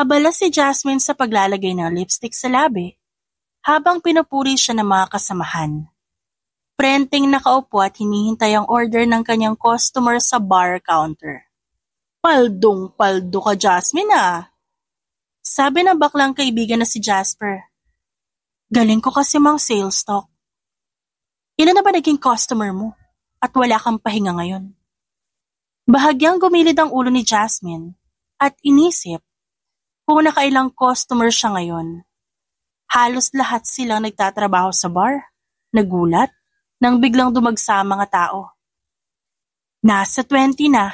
Abala si Jasmine sa paglalagay ng lipstick sa labi habang pinupuri siya ng mga kasamahan. Prenteng nakaupo at hinihintay ang order ng kanyang customer sa bar counter. Paldong-paldo ka, Jasmine ah! Sabi ng baklang kaibigan na si Jasper. Galing ko kasi mang sales talk. Ilan na ba naging customer mo? At wala kang pahinga ngayon? Bahagyang gumilid ang ulo ni Jasmine at inisip kung nakailang customer siya ngayon. Halos lahat silang nagtatrabaho sa bar. Nagulat nang biglang dumagsa ang mga tao. Nasa 20 na.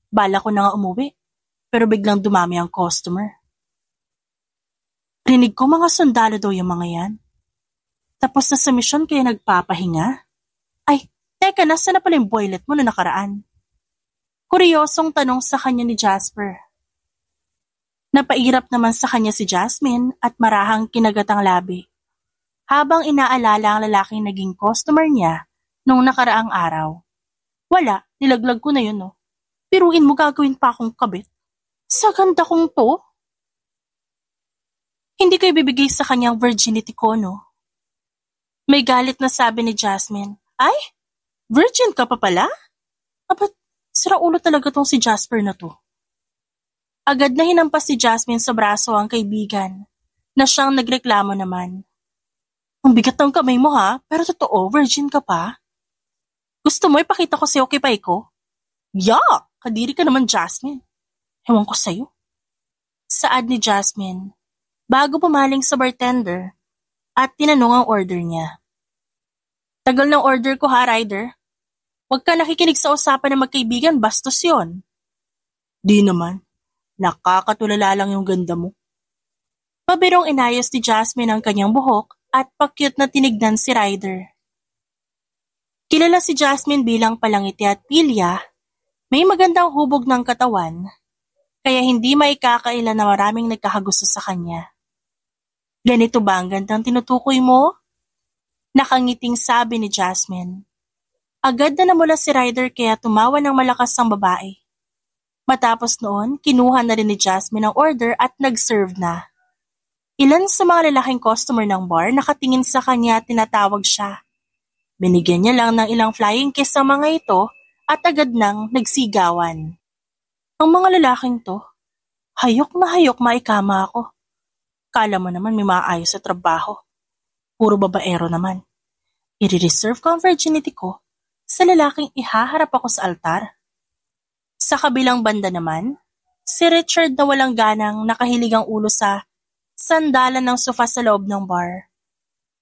Bala ko na nga umuwi. Pero biglang dumami ang customer. Rinig ko mga sundalo daw yung mga yan. Tapos na sa misyon kaya nagpapahinga? Ay, teka, nasa na pala yung boylet mo na nakaraan? Kuryosong tanong sa kanya ni Jasper. Napairap naman sa kanya si Jasmine at marahang kinagat ang labi. Habang inaalala ang lalaking naging customer niya nung nakaraang araw. Wala, nilaglag ko na yun no. Piruin mo gagawin pa akong kabit. Sa ganda kong to. Hindi ko ibibigay sa kanyang virginity ko no. May galit na sabi ni Jasmine. Ay, virgin ka pa pala? Abat, sira ulo talaga tong si Jasper na to. Agad na hinampas si Jasmine sa braso ang kaibigan na siyang nagreklamo naman. Ang bigat ng kamay mo ha, pero totoo, virgin ka pa? Gusto mo ipakita ko sa'yo kipay ko? Yuck! Kadiri ka naman, Jasmine. Ewan ko sa'yo. Saad ni Jasmine, bago pumaling sa bartender at tinanong ang order niya. Tagal ng order ko ha, Ryder. Huwag ka nakikinig sa usapan ng magkaibigan, bastos yon. Di naman. Nakakatulala lang yung ganda mo. Pabirong inayos ni Jasmine ang kanyang buhok at pa-cute na tinignan si Ryder. Kilala si Jasmine bilang palangiti at pilya, may magandang hubog ng katawan, kaya hindi maikakaila na maraming nagkakagusto sa kanya. Ganito ba ang gandang tinutukoy mo? Nakangiting sabi ni Jasmine. Agad na namula si Ryder kaya tumawa ng malakas ang babae. Matapos noon, kinuha na rin ni Jasmine ang order at nag-serve na. Ilan sa mga lalaking customer ng bar nakatingin sa kanya at tinatawag siya. Binigyan niya lang ng ilang flying kiss sa mga ito at agad nang nagsigawan. Ang mga lalaking to, hayok na hayok maikama ako. Kala mo naman may maayos sa trabaho. Puro babaero naman. I-reserve ko ang virginity ko sa lalaking ihaharap ako sa altar. Sa kabilang banda naman, si Richard na walang ganang nakahilig ang ulo sa sandalan ng sofa sa loob ng bar.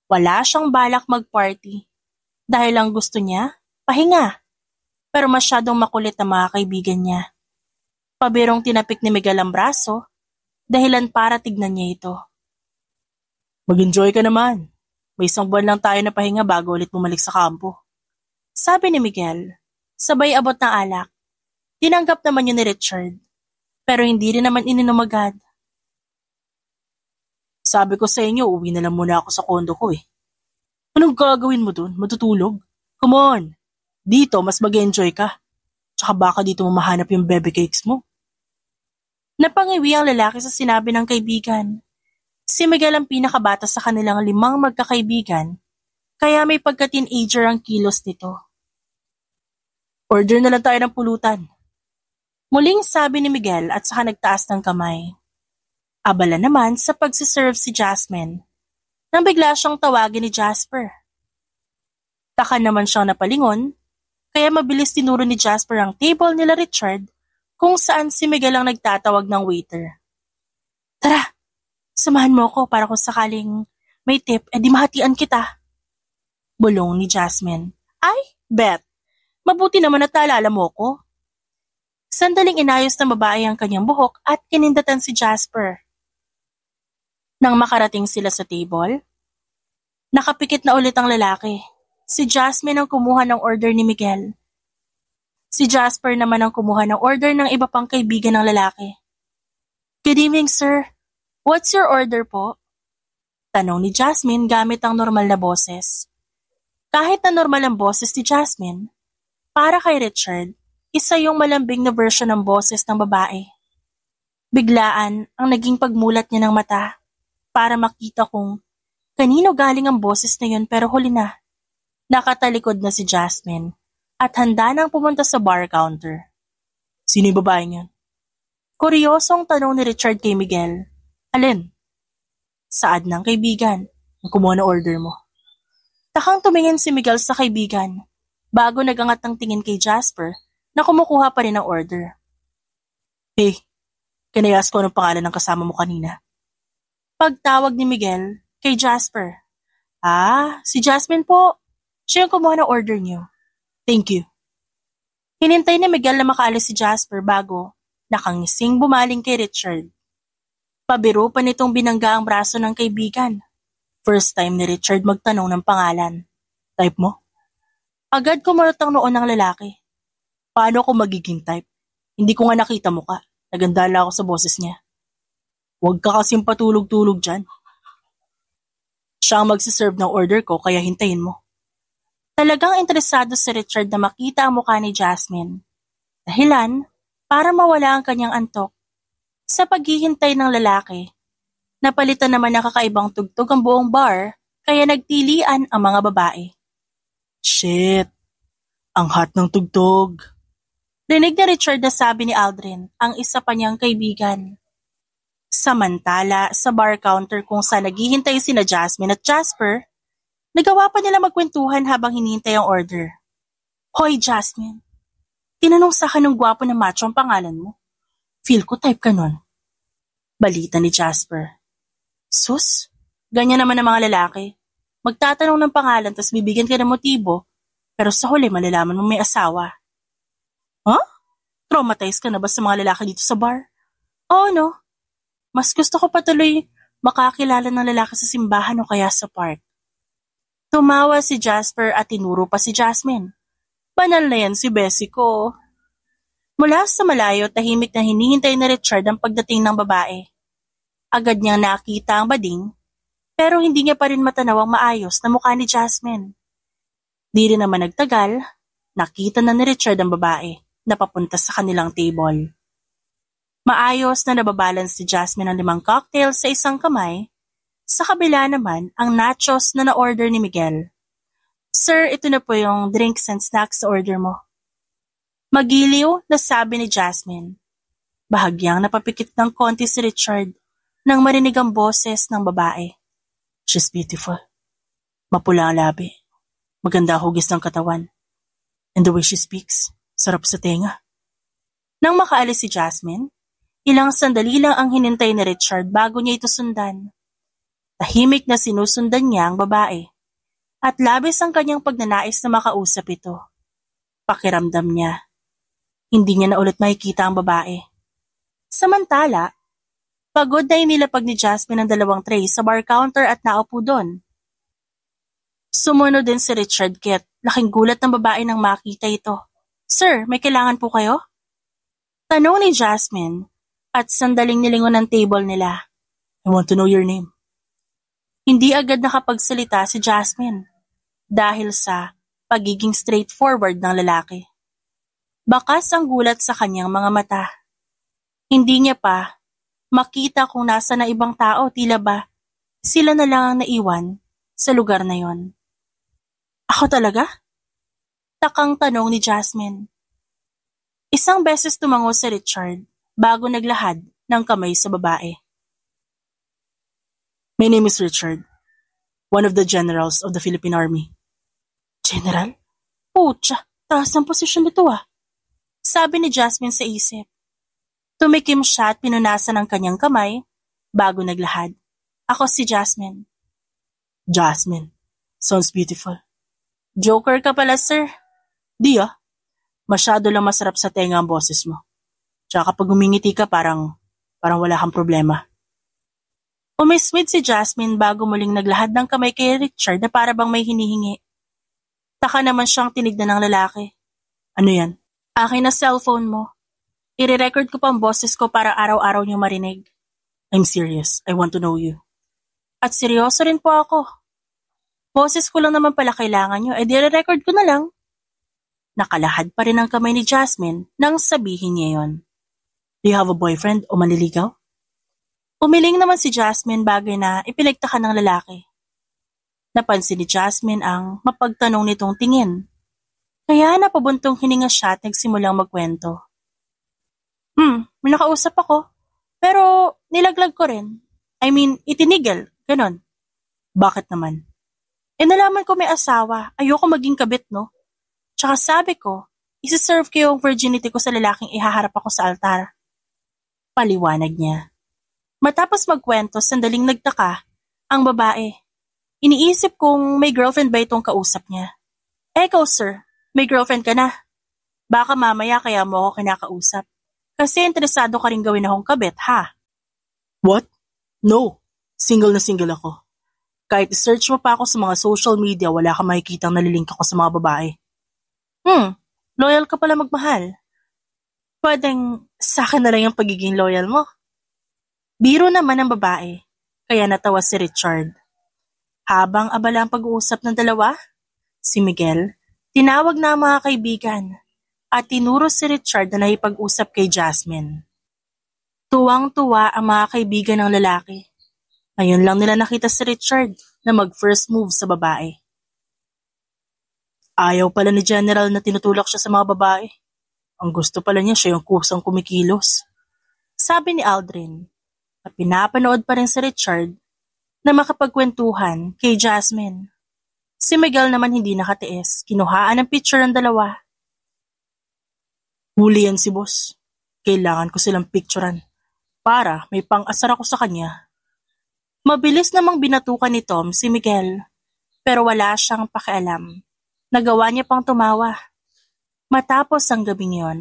Wala siyang balak mag-party dahil ang gusto niya, pahinga. Pero masyadong makulit ang mga kaibigan niya. Pabirong tinapik ni Miguel ang braso, dahilan para tignan niya ito. Mag-enjoy ka naman. May isang buwan lang tayo na pahinga bago ulit bumalik sa kampo. Sabi ni Miguel, sabay abot ng alak. Tinanggap naman yun ni Richard, pero hindi rin naman ininom agad. Sabi ko sa inyo, uwi na lang muna ako sa kondo ko eh. Anong gagawin mo dun? Matutulog? Come on! Dito, mas mag-enjoy ka. Tsaka baka dito mo mahanap yung baby cakes mo. Napangiwi ang lalaki sa sinabi ng kaibigan. Si Miguel ang pinakabata sa kanilang 5 magkakaibigan, kaya may pagka-teenager ang kilos nito. Order na lang tayo ng pulutan. Muling sabi ni Miguel at saka nagtaas ng kamay. Abala naman sa pagsiserve si Jasmine, nang bigla siyang tawagin ni Jasper. Taka naman siyang napalingon, kaya mabilis tinuro ni Jasper ang table nila Richard kung saan si Miguel ang nagtatawag ng waiter. Tara, samahan mo ako para kung sakaling may tip, edi mahatian kita. Bulong ni Jasmine. Ay, bet, mabuti naman at naalala mo ko. Sandaling inayos ng babae ang kanyang buhok at kinindatan si Jasper. Nang makarating sila sa table, nakapikit na ulit ang lalaki. Si Jasmine ang kumuha ng order ni Miguel. Si Jasper naman ang kumuha ng order ng iba pang kaibigan ng lalaki. Good evening, sir. What's your order po? Tanong ni Jasmine gamit ang normal na boses. Kahit na normal ang boses ni Jasmine, para kay Richard, isa yung malambing na version ng boses ng babae. Biglaan ang naging pagmulat niya ng mata para makita kung kanino galing ang boses na yun pero huli na. Nakatalikod na si Jasmine at handa nang pumunta sa bar counter. Sino yung babaeng yun? Kuryosong tanong ni Richard kay Miguel. Alin? Saad ng kaibigan. Ang kumuha na order mo. Takang tumingin si Miguel sa kaibigan bago nagangat ng tingin kay Jasper na kumukuha pa rin ng order. Hey, kinayas ko anong pangalan ng kasama mo kanina. Pagtawag ni Miguel kay Jasper. Si Jasmine po. Siya yung kumuha ng order niyo. Thank you. Hinintay ni Miguel na makaalis si Jasper bago nakangising bumaling kay Richard. Pabiro pa nitong binangga ang braso ng kaibigan. First time ni Richard magtanong ng pangalan. Type mo? Agad kumarot ang noon ng lalaki. Paano ko magiging type? Hindi ko nga nakita mukha. Nagandala ako sa boses niya. Huwag ka kasing patulog-tulog dyan. Siya ang magsiserve ng order ko kaya hintayin mo. Talagang interesado si Richard na makita ang mukha ni Jasmine. Dahilan para mawala ang kanyang antok. Sa paghihintay ng lalaki, napalitan naman ng kakaibang tugtog ang buong bar kaya nagtilian ang mga babae. Shit! Ang hot ng tugtog! Rinig ni Richard na sabi ni Aldrin, ang isa pa niyang kaibigan. Samantala, sa bar counter kung saan naghihintay sina Jasmine at Jasper, nagawa pa nila magkwentuhan habang hinihintay ang order. Hoy Jasmine, tinanong sa akin ng gwapo na macho ang pangalan mo. Feel ko type ka nun. Balita ni Jasper. Sus, ganyan naman ang mga lalaki. Magtatanong ng pangalan tas bibigyan ka ng motibo, pero sa huli malalaman mo may asawa. Huh? Traumatized ka na ba sa mga lalaki dito sa bar? Oo no. Mas gusto ko patuloy makakilala ng lalaki sa simbahan o kaya sa park. Tumawa si Jasper at tinuro pa si Jasmine. Banal na yan si Bessie ko. Mula sa malayo, tahimik na hinihintay ni Richard ang pagdating ng babae. Agad niyang nakita ang bading, pero hindi niya pa rin matanaw ang maayos na mukha ni Jasmine. Di rin naman nagtagal, nakita na ni Richard ang babae na papunta sa kanilang table. Maayos na nababalance si Jasmine ang 5 cocktails sa isang kamay, sa kabila naman ang nachos na na-order ni Miguel. Sir, ito na po yung drinks and snacks sa order mo. Magiliw na sabi ni Jasmine. Bahagyang napapikit ng konti si Richard nang marinig ang boses ng babae. She's beautiful. Mapula ang labi. Maganda hugis ng katawan. And the way she speaks, sarap sa tenga. Nang makaalis si Jasmine, ilang sandali lang ang hinintay ni Richard bago niya ito sundan. Tahimik na sinusundan niya ang babae at labis ang kanyang pagnanais na makausap ito. Pakiramdam niya. Hindi niya na ulit makikita ang babae. Samantala, pagod na inilapag ni Jasmine ang 2 tray sa bar counter at naupo doon. Sumunod din si Richard kaya't laking gulat ng babae nang makita ito. Sir, may kailangan po kayo? Tanong ni Jasmine at sandaling nilingon ang table nila. I want to know your name. Hindi agad nakapagsalita si Jasmine dahil sa pagiging straightforward ng lalaki. Bakas ang gulat sa kanyang mga mata. Hindi niya pa makita kung nasa na ibang tao, tila ba sila na lang ang naiwan sa lugar na yon. Ako talaga? Takang tanong ni Jasmine. Isang beses tumango si Richard bago naglahad ng kamay sa babae. My name is Richard, one of the generals of the Philippine Army. General? Pucha, taas ang posisyon nito ah. Sabi ni Jasmine sa isip. Tumikim siya at pinunasan ang kanyang kamay bago naglahad. Ako si Jasmine. Jasmine. Sounds beautiful. Joker ka pala, sir. Di ah. Masyado lang masarap sa tenga ang boses mo. Tsaka kapag umingiti ka parang wala kang problema. Umismid si Jasmine bago muling naglahad ng kamay kay Richard na para bang may hinihingi. Taka naman siyang tinignan ng lalaki. Ano yan? Akin na cellphone mo. I-record ko pa ang boses ko para araw-araw niyo marinig. I'm serious. I want to know you. At seryoso rin po ako. Boses ko lang naman pala kailangan niyo. I-record ko na lang. Nakalahad pa rin ang kamay ni Jasmine nang sabihin niya yon. Do you have a boyfriend o manliligaw? Umiling naman si Jasmine bagay na ipinagtaka ng lalaki. Napansin ni Jasmine ang mapagtanong nitong tingin. Kaya napabuntong hininga siya at nagsimulang magkwento. May nakausap ako. Pero nilaglag ko rin. I mean, itinigil. Ganon. Bakit naman? Nalaman ko may asawa. Ayoko maging kabit, no? Tsaka sabi ko, isi-serve ko yung virginity ko sa lalaking ihaharap ako sa altar. Paliwanag niya. Matapos magkwento, sandaling nagtaka ang babae. Iniisip kong may girlfriend ba itong kausap niya. Ikaw, sir, may girlfriend ka na. Baka mamaya kaya mo ako kinakausap. Kasi interesado ka rin gawin akong kabit, ha? What? No. Single na single ako. Kahit i-search mo pa ako sa mga social media, wala ka makikitang nalilink ako sa mga babae. Loyal ka pala magmahal. Pwedeng sa akin na lang yung pagiging loyal mo. Biro naman ng babae, kaya natawa si Richard. Habang abala ang pag-uusap ng dalawa, si Miguel, tinawag na ang mga kaibigan at tinuro si Richard na nakipag-usap kay Jasmine. Tuwang-tuwa ang mga kaibigan ng lalaki. Ngayon lang nila nakita si Richard na mag-first move sa babae. Ayaw pala ni General na tinutulak siya sa mga babae. Ang gusto pala niya siya yung kusang kumikilos. Sabi ni Aldrin, at pinapanood pa rin si Richard na makapagkwentuhan kay Jasmine. Si Miguel naman hindi nakatiis, kinuhaan ang picture ng dalawa. Huli yan si boss. Kailangan ko silang picturean para may pang-asar ako sa kanya. Mabilis namang binatukan ni Tom si Miguel, pero wala siyang pakialam. Nagawa niya pang tumawa. Matapos ang gabing yon,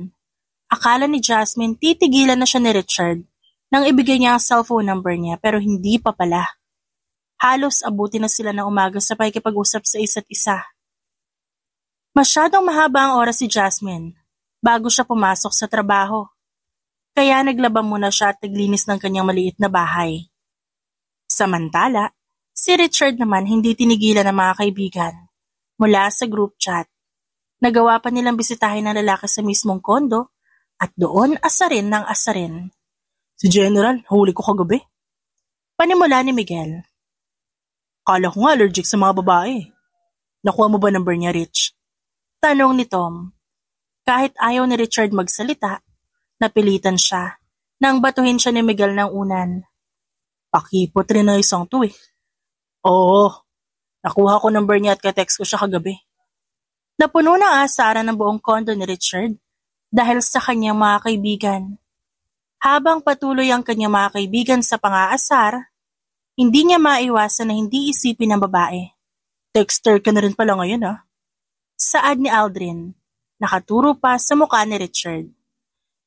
akala ni Jasmine titigilan na siya ni Richard nang ibigay niya ang cellphone number niya pero hindi pa pala. Halos abuti na sila ng umaga sa pakikipag-usap sa isa't isa. Masyadong mahaba ang oras si Jasmine bago siya pumasok sa trabaho. Kaya naglaba muna siya at naglinis ng kanyang maliit na bahay. Samantala, si Richard naman hindi tinigilan ng mga kaibigan mula sa group chat. Nagawa pa nilang bisitahin ng lalaki sa mismong kondo at doon asarin ng asarin. Si General, huli ko kagabi. Panimula ni Miguel. Kala ko nga allergic sa mga babae. Nakuha mo ba number niya, Rich? Tanong ni Tom. Kahit ayaw ni Richard magsalita, napilitan siya nang batuhin siya ni Miguel ng unan. Pakipot rin na isang to eh. Oo, nakuha ko number niya at ka-text ko siya kagabi. Napuno ng asaran ng buong kondo ni Richard dahil sa kanyang mga kaibigan. Habang patuloy ang kanyang mga kaibigan sa pang-aasar, hindi niya maiwasan na hindi isipin ng babae. Texter ka na rin pala ngayon ah. Saad ni Aldrin, nakaturo pa sa mukha ni Richard.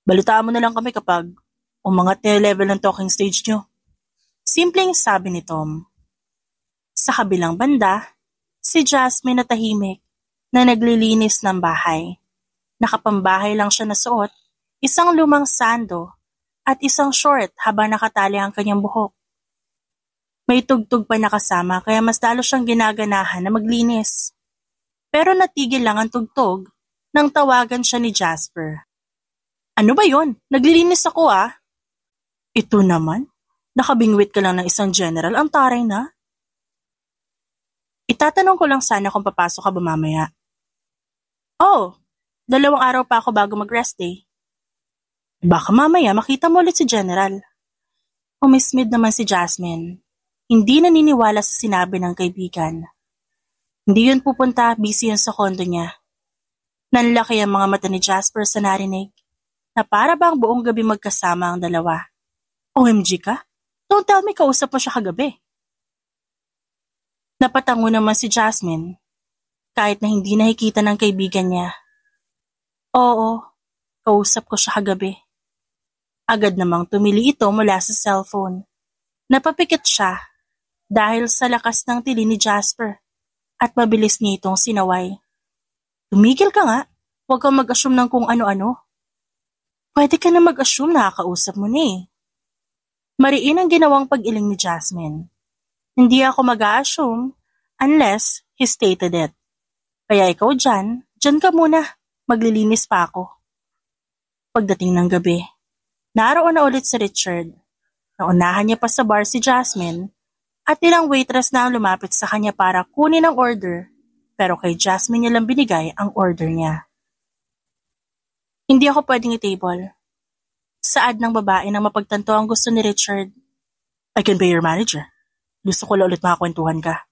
Balitaan mo na lang kami kapag umangat na level ng talking stage niyo. Simpleng sabi ni Tom. Sa kabilang banda, si Jasmine na tahimik na naglilinis ng bahay. Nakapambahay lang siya na suot, isang lumang sando at isang short habang nakatali ang kanyang buhok. May tugtog pa nakasama kaya mas lalo siyang ginaganahan na maglinis. Pero natigil lang ang tugtog nang tawagan siya ni Jasper. Ano ba yon? Naglilinis ako ah. Ito naman, nakabingwit ka lang ng isang general, ang taray na. Itatanong ko lang sana kung papasok ka ba mamaya. Oh, 2 araw pa ako bago mag-rest day. Baka mamaya makita mo ulit si General. Umismid naman si Jasmine. Hindi naniniwala sa sinabi ng kaibigan. Hindi yun pupunta, busy yun sa kondo niya. Nanlaki ang mga mata ni Jasper sa narinig, na para bang buong gabi magkasama ang dalawa. OMG ka? Don't tell me kausap mo siya kagabi. Napatango naman si Jasmine, kahit na hindi nakikita ng kaibigan niya. Oo, kausap ko siya kagabi. Agad namang tumili ito mula sa cellphone. Napapikit siya dahil sa lakas ng tili ni Jasper at mabilis niya itong sinaway. Tumigil ka nga, huwag kang mag-assume ng kung ano-ano. Pwede ka na mag-assume na kakausap mo na eh. Mariin ang ginawang pag-iling ni Jasmine. Hindi ako mag-a-assume unless he stated it. Kaya ikaw dyan ka muna, maglilinis pa ako. Pagdating ng gabi, Naroon na ulit si Richard. Naunahan niya pa sa bar si Jasmine at ilang waitress na ang lumapit sa kanya para kunin ang order, pero kay Jasmine niya lang binigay ang order niya. Hindi ako pwedeng i-table. Saad ng babae nang mapagtanto ang gusto ni Richard. I can be your manager. Gusto ko lang ulit makakwentuhan ka.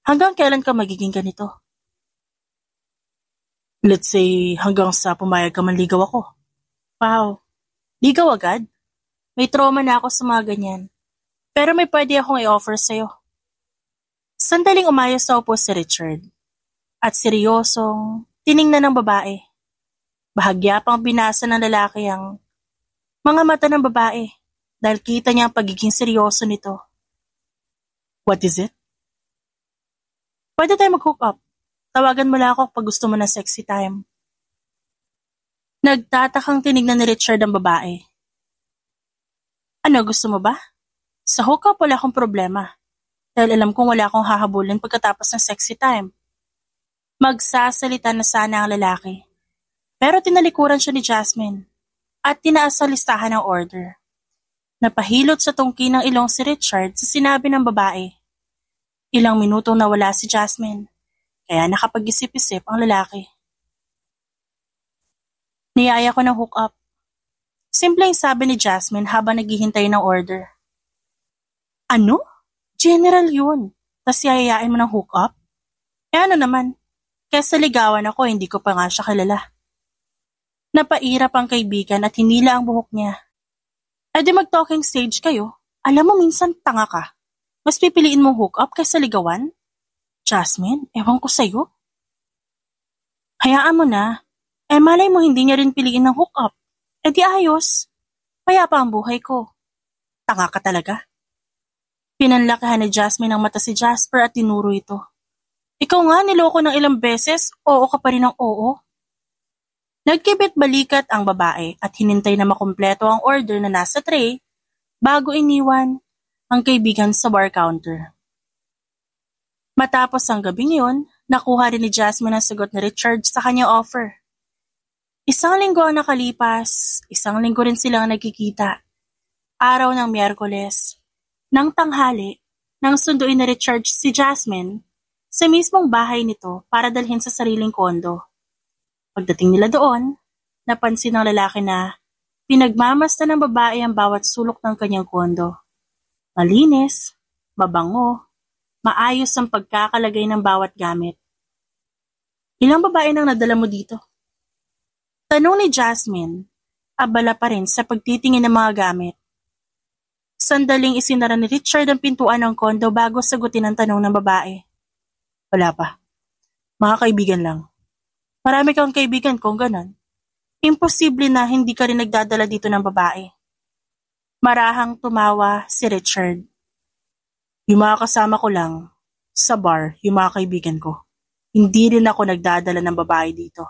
Hanggang kailan ka magiging ganito? Let's say hanggang sa pumayag ka manligaw ako. Wow, ligaw agad? May trauma na ako sa mga ganyan. Pero may pwede akong i-offer sa'yo. Sandaling umayos na upo si Richard. At seryosong tiningnan ng babae. Bahagya pang binasa ng lalaki ang mga mata ng babae dahil kita niya ang pagiging seryoso nito. What is it? Pwede tayo mag-hook up. Tawagan mo lang ako pag gusto mo ng sexy time. Nagtatakang tinignan ni Richard ang babae. Ano, gusto mo ba? Sa hook up wala akong problema. Dahil alam kong wala akong hahabulin pagkatapos ng sexy time. Magsasalita na sana ang lalaki. Pero tinalikuran siya ni Jasmine at tinaas sa listahan ng order. Napahilot sa tungki ng ilong si Richard sa sinabi ng babae. Ilang minutong nawala si Jasmine, kaya nakapag-isip-isip ang lalaki. Niyaya ko ng hook up. Simpleng sabi ni Jasmine habang naghihintay ng order. Ano? General yun. Tas yayayain mo ng hook up? Ano naman? Kesa ligawan ako, hindi ko pa nga siya kilala. Napairap ang kaibigan at hinila ang buhok niya. Di mag-talking stage kayo. Alam mo minsan tanga ka. Mas pipiliin mong hook up kaysa ligawan? Jasmine, ewan ko sa'yo. Hayaan mo na. Malay mo hindi niya rin piliin ng hook up. Di ayos. Payapa ang buhay ko. Tanga ka talaga. Pinanlakihan ni Jasmine ang mata si Jasper at tinuro ito. Ikaw nga niloko ng ilang beses, oo ka pa rin ng oo. Nagkibit balikat ang babae at hinintay na makumpleto ang order na nasa tray bago iniwan ang kaibigan sa bar counter. Matapos ang gabing yun, nakuha rin ni Jasmine ang sagot ni Richard sa kanyang offer. Isang linggo ang nakalipas, isang linggo rin silang nagkikita. Araw ng Miyerkules, nang tanghali, nang sunduin ni Richard si Jasmine sa mismong bahay nito para dalhin sa sariling kondo. Pagdating nila doon, napansin ng lalaki na pinagmamasta ng babae ang bawat sulok ng kanyang kondo. Malinis, mabango, maayos ang pagkakalagay ng bawat gamit. Ilang babae nang nadala mo dito? Tanong ni Jasmine, abala pa rin sa pagtitingin ng mga gamit. Sandaling isinara ni Richard ang pintuan ng kondo bago sagutin ang tanong ng babae. Wala pa. Mga kaibigan lang. Marami kang kaibigan kung ganon. Imposible na hindi ka rin nagdadala dito ng babae. Marahang tumawa si Richard. Yung mga kasama ko lang, sa bar, yung mga kaibigan ko. Hindi rin ako nagdadala ng babae dito.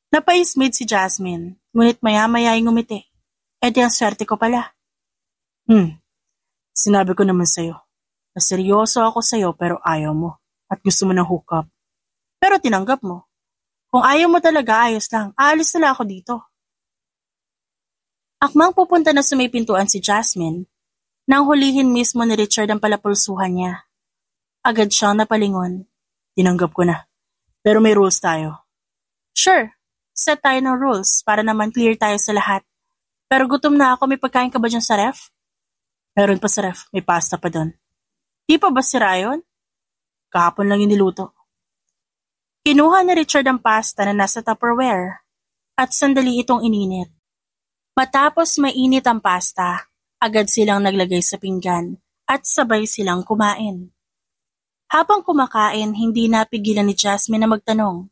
Napaismid si Jasmine, ngunit maya-maya ay ngumiti. Di ang swerte ko pala. Sinabi ko naman sa'yo, na seryoso ako sa'yo pero ayaw mo at gusto mo ng hook up. Pero tinanggap mo. Kung ayaw mo talaga, ayos lang. Aalis na lang ako dito. Akmang pupunta na sa may pintuan si Jasmine, nang hulihin mismo ni Richard ang palapulsuhan niya. Agad siyang napalingon. Tinanggap ko na. Pero may rules tayo. Sure, set tayo ng rules para naman clear tayo sa lahat. Pero gutom na ako, may pagkain ka ba dyan sa ref? Meron pa sa ref, may pasta pa doon. Di pa ba sira yun? Kahapon lang yung niluto. Kinuha ni Richard ang pasta na nasa Tupperware at sandali itong ininit. Matapos mainit ang pasta, agad silang naglagay sa pinggan at sabay silang kumain. Habang kumakain, hindi napigilan ni Jasmine na magtanong.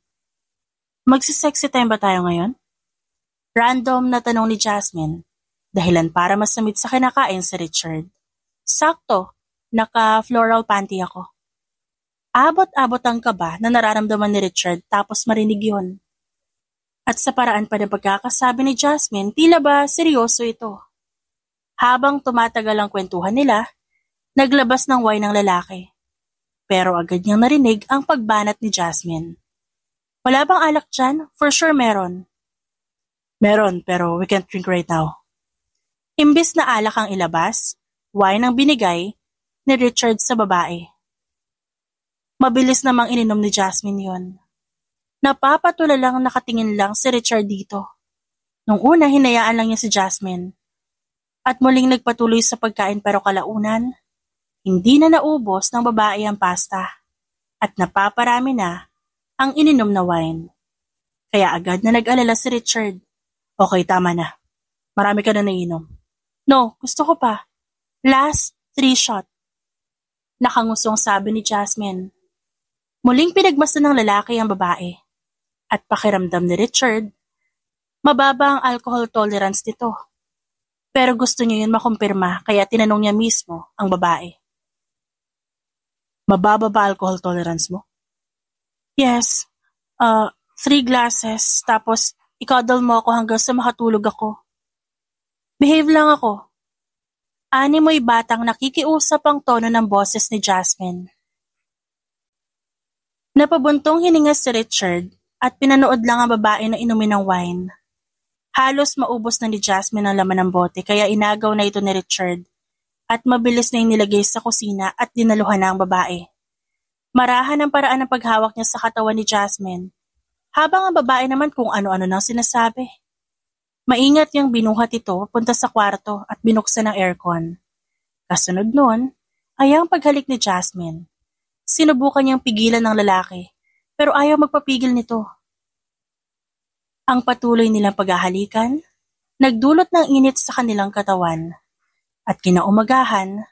Magsisexy time ba tayo ngayon? Random na tanong ni Jasmine, dahilan para masamid sa kinakain si Richard. Sakto, naka-floral panty ako. Abot-abot ang kaba na nararamdaman ni Richard tapos marinig yun. At sa paraan pa ng pagkakasabi ni Jasmine, tila ba seryoso ito. Habang tumatagal ang kwentuhan nila, naglabas ng wine ng lalaki. Pero agad niyang narinig ang pagbanat ni Jasmine. Wala bang alak dyan? For sure meron. Meron, pero we can't drink right now. Imbes na alak ang ilabas, wine ang binigay ni Richard sa babae. Mabilis namang ininom ni Jasmine yon. Napapatulalang nakatingin lang si Richard dito. Nung una, hinayaan lang niya si Jasmine. At muling nagpatuloy sa pagkain pero kalaunan, hindi na naubos ng babae ang pasta. At napaparami na ang ininom na wine. Kaya agad na nag-alala si Richard. Okay, tama na. Marami ka na nainom. No, gusto ko pa. Last 3 shot. Nakangusong sabi ni Jasmine. Muling pinagmasdan ng lalaki ang babae. At pakiramdam ni Richard, mababa ang alcohol tolerance nito. Pero gusto niya yun makumpirma kaya tinanong niya mismo ang babae. Mababa ba alcohol tolerance mo? Yes. 3 glasses, tapos ikadal mo ako hanggang sa makatulog ako. Behave lang ako. Animoy batang nakikiusap ang tono ng boses ni Jasmine. Napabuntong hininga si Richard at pinanood lang ang babae na inumin ng wine. Halos maubos na ni Jasmine ang laman ng bote kaya inagaw na ito ni Richard at mabilis na inilagay sa kusina at dinaluhan na ang babae. Marahan ang paraan ng paghawak niya sa katawan ni Jasmine habang ang babae naman kung ano-ano nang sinasabi. Maingat niyang binuhat ito punta sa kwarto at binuksan ang aircon. Kasunod nun ay ang paghalik ni Jasmine. Sinubukan niyang pigilan ng lalaki pero ayaw magpapigil nito. Ang patuloy nilang paghahalikan, nagdulot ng init sa kanilang katawan. At kinaumagahan,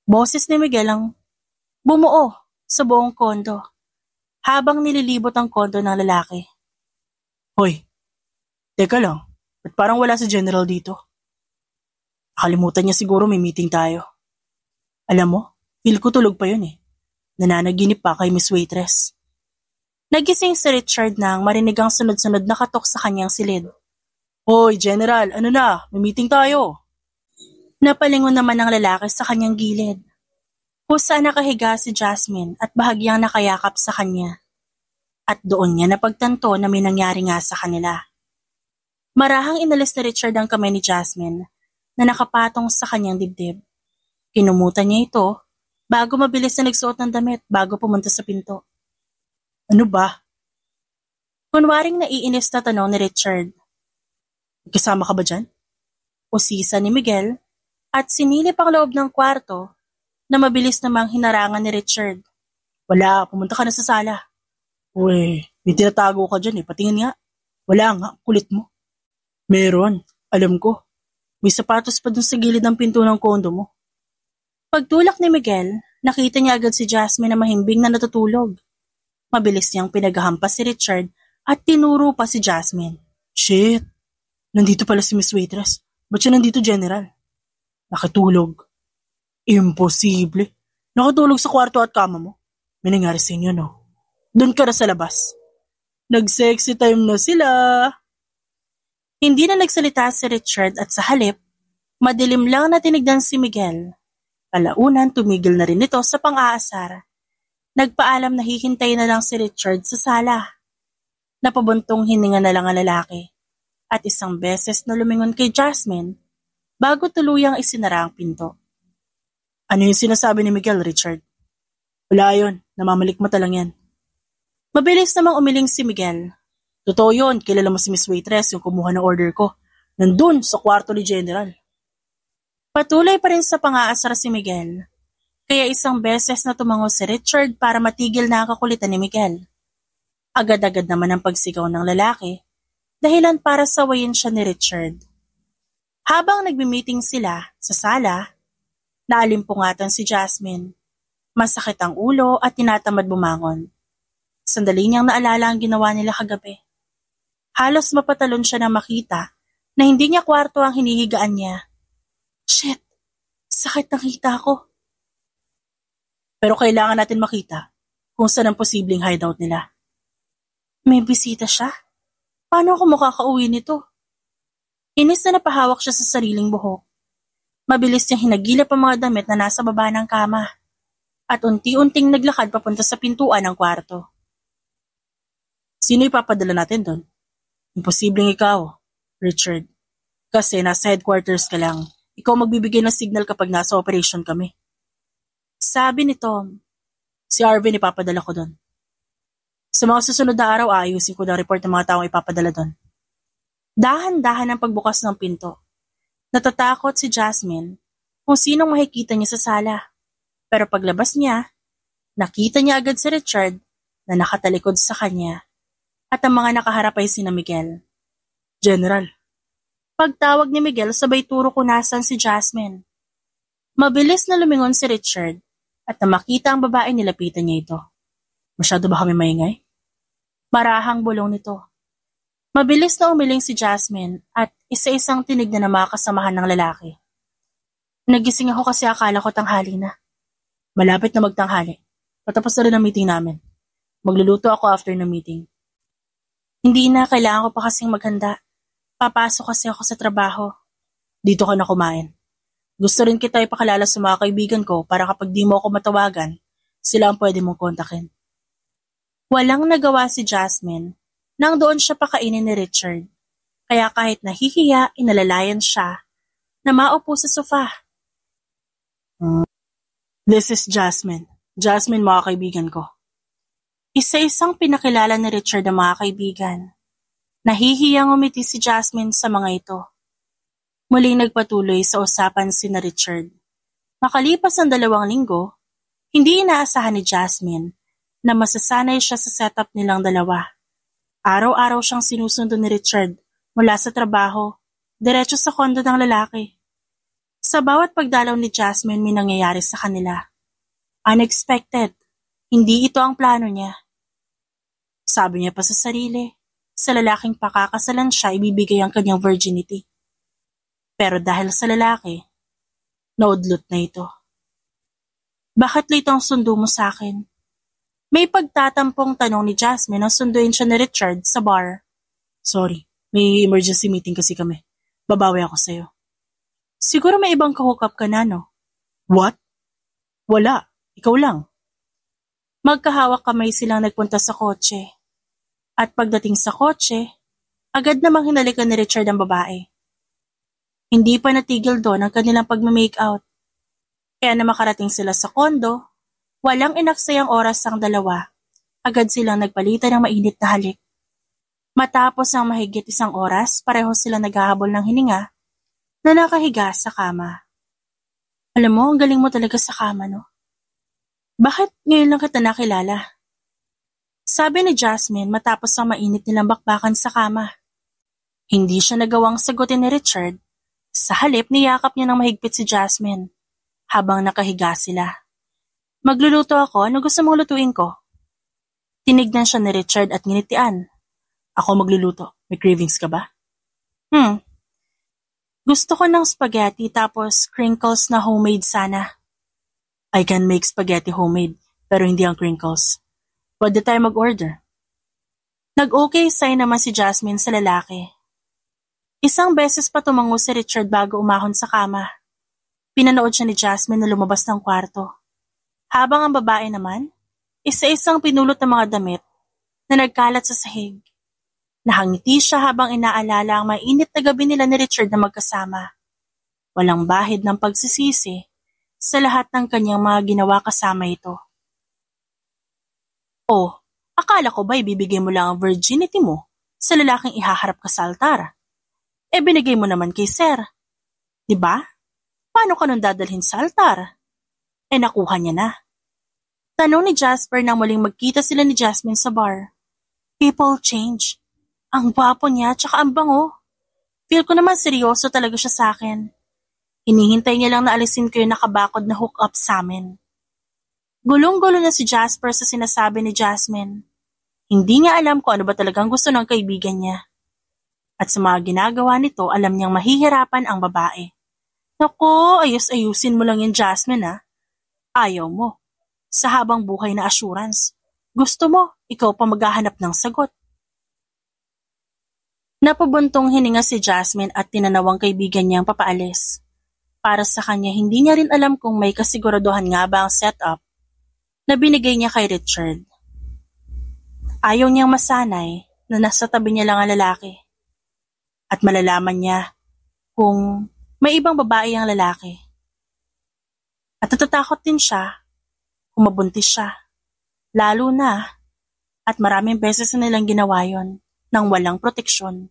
boses ni Miguel ang bumuo sa buong kondo habang nililibot ang kondo ng lalaki. Hoy! Teka lang, ba't parang wala si General dito? Nakalimutan niya siguro may meeting tayo. Alam mo, feel ko tulog pa yun eh. Nananaginip pa kay Miss Waitress. Nagising si Richard nang marinig ang sunod-sunod na katok sa kanyang silid. Hoy, General, ano na? May meeting tayo. Napalingon naman ang lalaki sa kanyang gilid. Kusa nakahiga si Jasmine at bahagyang nakayakap sa kanya. At doon niya napagtanto na may nangyari nga sa kanila. Marahang inalis ni Richard ang kamay ni Jasmine na nakapatong sa kanyang dibdib. Kinumutan niya ito bago mabilis na nagsuot ng damit bago pumunta sa pinto. Ano ba? Kunwaring naiinis na tanong ni Richard. Kasama ka ba dyan? Usisa ni Miguel at sinilip ang loob ng kwarto na mabilis namang hinarangan ni Richard. Wala, pumunta ka na sa sala. Uy, may tinatago ka dyan eh, patingin nga. Wala nga, kulit mo. Meron, alam ko. May sapatos pa dun sa gilid ng pinto ng kondo mo. Pagtulak ni Miguel, nakita niya agad si Jasmine na mahimbing na natutulog. Mabilis niyang pinaghahampas si Richard at tinuro pa si Jasmine. Shit, nandito pala si Miss Waitress. Ba't siya nandito, General? Nakitulog. Imposible. Nakatulog sa kwarto at kama mo. May nangyari sa inyo, no? Doon ka na sa labas. Nag-sexy time na sila. Hindi na nagsalita si Richard at sa halip, madilim lang na tinignan si Miguel. Kalaunan tumigil na rin ito sa pang-aasar. Nagpaalam na hihintay na lang si Richard sa sala. Napabuntong hininga na lang ang lalaki at isang beses na lumingon kay Jasmine bago tuluyang isinara ang pinto. Ano yung sinasabi ni Miguel, Richard? Wala yun, namamalikmata lang yan. Mabilis namang umiling si Miguel. Totoo yun, kilala mo si Miss Waitress yung kumuha ng order ko. Nandun sa kwarto ni General. Patuloy pa rin sa pang-aasar si Miguel. Kaya isang beses na tumango si Richard para matigil na ang kakulitan ni Miguel. Agad-agad naman ang pagsigaw ng lalaki, dahilan para sawayin siya ni Richard. Habang nagmi-meeting sila sa sala, naalimpungatan si Jasmine. Masakit ang ulo at tinatamad bumangon. Sandali niyang naalala ang ginawa nila kagabi. Halos mapatalon siya nang makita na hindi niya kwarto ang hinihigaan niya. Shit! Sakit ng hita ko. Pero kailangan natin makita kung saan ang posibleng hideout nila. May bisita siya? Paano ako makakauwi nito? Inis na napahawak siya sa sariling buhok. Mabilis niyang hinagilap ang mga damit na nasa baba ng kama at unti-unting naglakad papunta sa pintuan ng kwarto. Sino ipapadala natin doon? Imposibleng ikaw, Richard. Kasi nasa headquarters ka lang. Ikaw magbibigay ng signal kapag nasa operation kami. Sabi ni Tom, si Arvin ipapadala ko doon. Sa mga susunod na araw, aayusin ko na report ng mga taong ipapadala doon. Dahan-dahan ang pagbukas ng pinto. Natatakot si Jasmine kung sinong makikita niya sa sala. Pero paglabas niya, nakita niya agad si Richard na nakatalikod sa kanya at ang mga nakaharap ay sina Miguel. General. Pagtawag ni Miguel, sabay turo kung nasan si Jasmine. Mabilis na lumingon si Richard at na makita ang babae nilapitan niya ito. Masyado ba kami maingay? Marahang bulong nito. Mabilis na umiling si Jasmine at isa-isang tinignan ng mga kasamahan ng lalaki. Nagising ako kasi akala ko tanghali na. Malapit na magtanghali. Patapos na rin ang meeting namin. Magluluto ako after ng meeting. Hindi na, kailangan ko pa kasing maghanda. Papasok kasi ako sa trabaho. Dito ka na kumain. Gusto rin kita ipakilala sa mga kaibigan ko para kapag di mo ako matawagan, sila ang pwede mong kontakin. Walang nagawa si Jasmine nang doon siya pakainin ni Richard. Kaya kahit nahihiya, inalalayan siya na maupo sa sofa. This is Jasmine. Jasmine, mga kaibigan ko. Isa-isang pinakilala ni Richard ang mga kaibigan. Nahihiyang umiti si Jasmine sa mga ito. Muling nagpatuloy sa usapan sina Richard. Makalipas ang 2 linggo, hindi inaasahan ni Jasmine na masasanay siya sa setup nilang dalawa. Araw-araw siyang sinusundo ni Richard mula sa trabaho, diretso sa kondo ng lalaki. Sa bawat pagdalaw ni Jasmine may nangyayari sa kanila. Unexpected, hindi ito ang plano niya. Sabi niya pa sa sarili, sa lalaking pakakasalan siya ibibigay ang kanyang virginity. Pero dahil sa lalaki, naudlot na ito. Bakit late ang sundo mo sa akin? May pagtatampong tanong ni Jasmine nang sunduin siya ni Richard sa bar. Sorry, may emergency meeting kasi kami. Babawi ako sa'yo. Siguro may ibang kahukap ka na, no? What? Wala, ikaw lang. Magkahawak kamay silang nagpunta sa kotse. At pagdating sa kotse, agad namang hinalikan ni Richard ang babae. Hindi pa natigil doon ang kanilang pagmamake out. Kaya na makarating sila sa kondo, walang inaksayang oras ang dalawa. Agad silang nagpalitan ng mainit na halik. Matapos ang mahigit 1 oras, pareho silang naghahabol ng hininga na nakahiga sa kama. Alam mo, ang galing mo talaga sa kama, no? Bakit ngayon lang kita nakilala? Sabi ni Jasmine matapos ang mainit nilang bakbakan sa kama. Hindi siya nagawang sagutin ni Richard. Sa halip, niyakap niya ng mahigpit si Jasmine habang nakahiga sila. Magluluto ako, ano gusto mong lutuin ko? Tinignan siya ni Richard at nginitian. Ako magluluto, may cravings ka ba? Gusto ko ng spaghetti tapos crinkles na homemade sana. I can make spaghetti homemade, pero hindi ang crinkles. Pwede tayo mag-order. Nag-okay sign naman si Jasmine sa lalaki. 1 beses pa tumango si Richard bago umahon sa kama. Pinanood siya ni Jasmine na lumabas ng kwarto. Habang ang babae naman, isa-isang pinulot ng mga damit na nagkalat sa sahig. Nahangiti siya habang inaalala ang mainit na gabi nila ni Richard na magkasama. Walang bahid ng pagsisisi sa lahat ng kanyang mga ginawa kasama ito. Oh, akala ko ba ibibigay mo lang ang virginity mo sa lalaking ihaharap ka sa altar? Binigay mo naman kay Sir. Diba? Paano ka nun dadalhin sa altar? Nakuha niya na. Tanong ni Jasper nang muling magkita sila ni Jasmine sa bar. People change. Ang gwapo niya tsaka ang bango. Feel ko naman seryoso talaga siya sa akin. Hinihintay niya lang na alisin ko yung nakabakod na hook up sa amin. Gulong-gulo na si Jasper sa sinasabi ni Jasmine. Hindi niya alam kung ano ba talagang gusto ng kaibigan niya. At sa mga ginagawa nito, alam niyang mahihirapan ang babae. Naku, ayos-ayusin mo lang yung Jasmine, ha? Ayaw mo. Sa habang buhay na assurance. Gusto mo, ikaw pa maghahanap ng sagot. Napabuntong hininga si Jasmine at tinanawang kaibigan niyang papaalis. Para sa kanya, hindi niya rin alam kung may kasiguraduhan nga ba ang setup na binigay niya kay Richard. Ayaw niyang masanay na nasa tabi niya lang ang lalaki. at malalaman niya kung may ibang babae ang lalaki. At natatakot din siya kung mabuntis siya, lalo na at maraming beses na nilang ginawa yon nang walang proteksyon.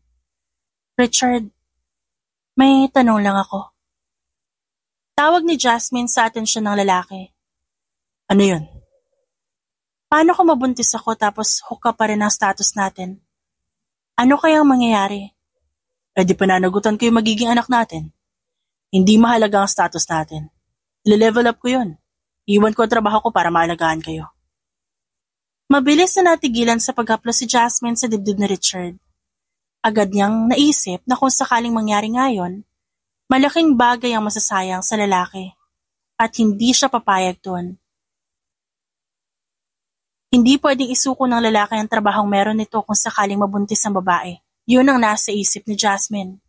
Richard, may tanong lang ako. Tawag ni Jasmine sa atensyon ng lalaki. Ano yun? Paano kung mabuntis ako tapos hookup pa rin ang status natin? Ano kayang mangyayari? Di pananagutan ko yung magiging anak natin. Hindi mahalaga ang status natin. I-level up ko yun. Iwan ko ang trabaho ko para maalagaan kayo. Mabilis na natigilan sa paghaplos si Jasmine sa dibdib ni Richard. Agad niyang naisip na kung sakaling mangyari ngayon, malaking bagay ang masasayang sa lalaki at hindi siya papayag doon. Hindi pwedeng isuko ng lalaki ang trabahong meron nito kung sakaling mabuntis ang babae. Yun ang nasa isip ni Jasmine.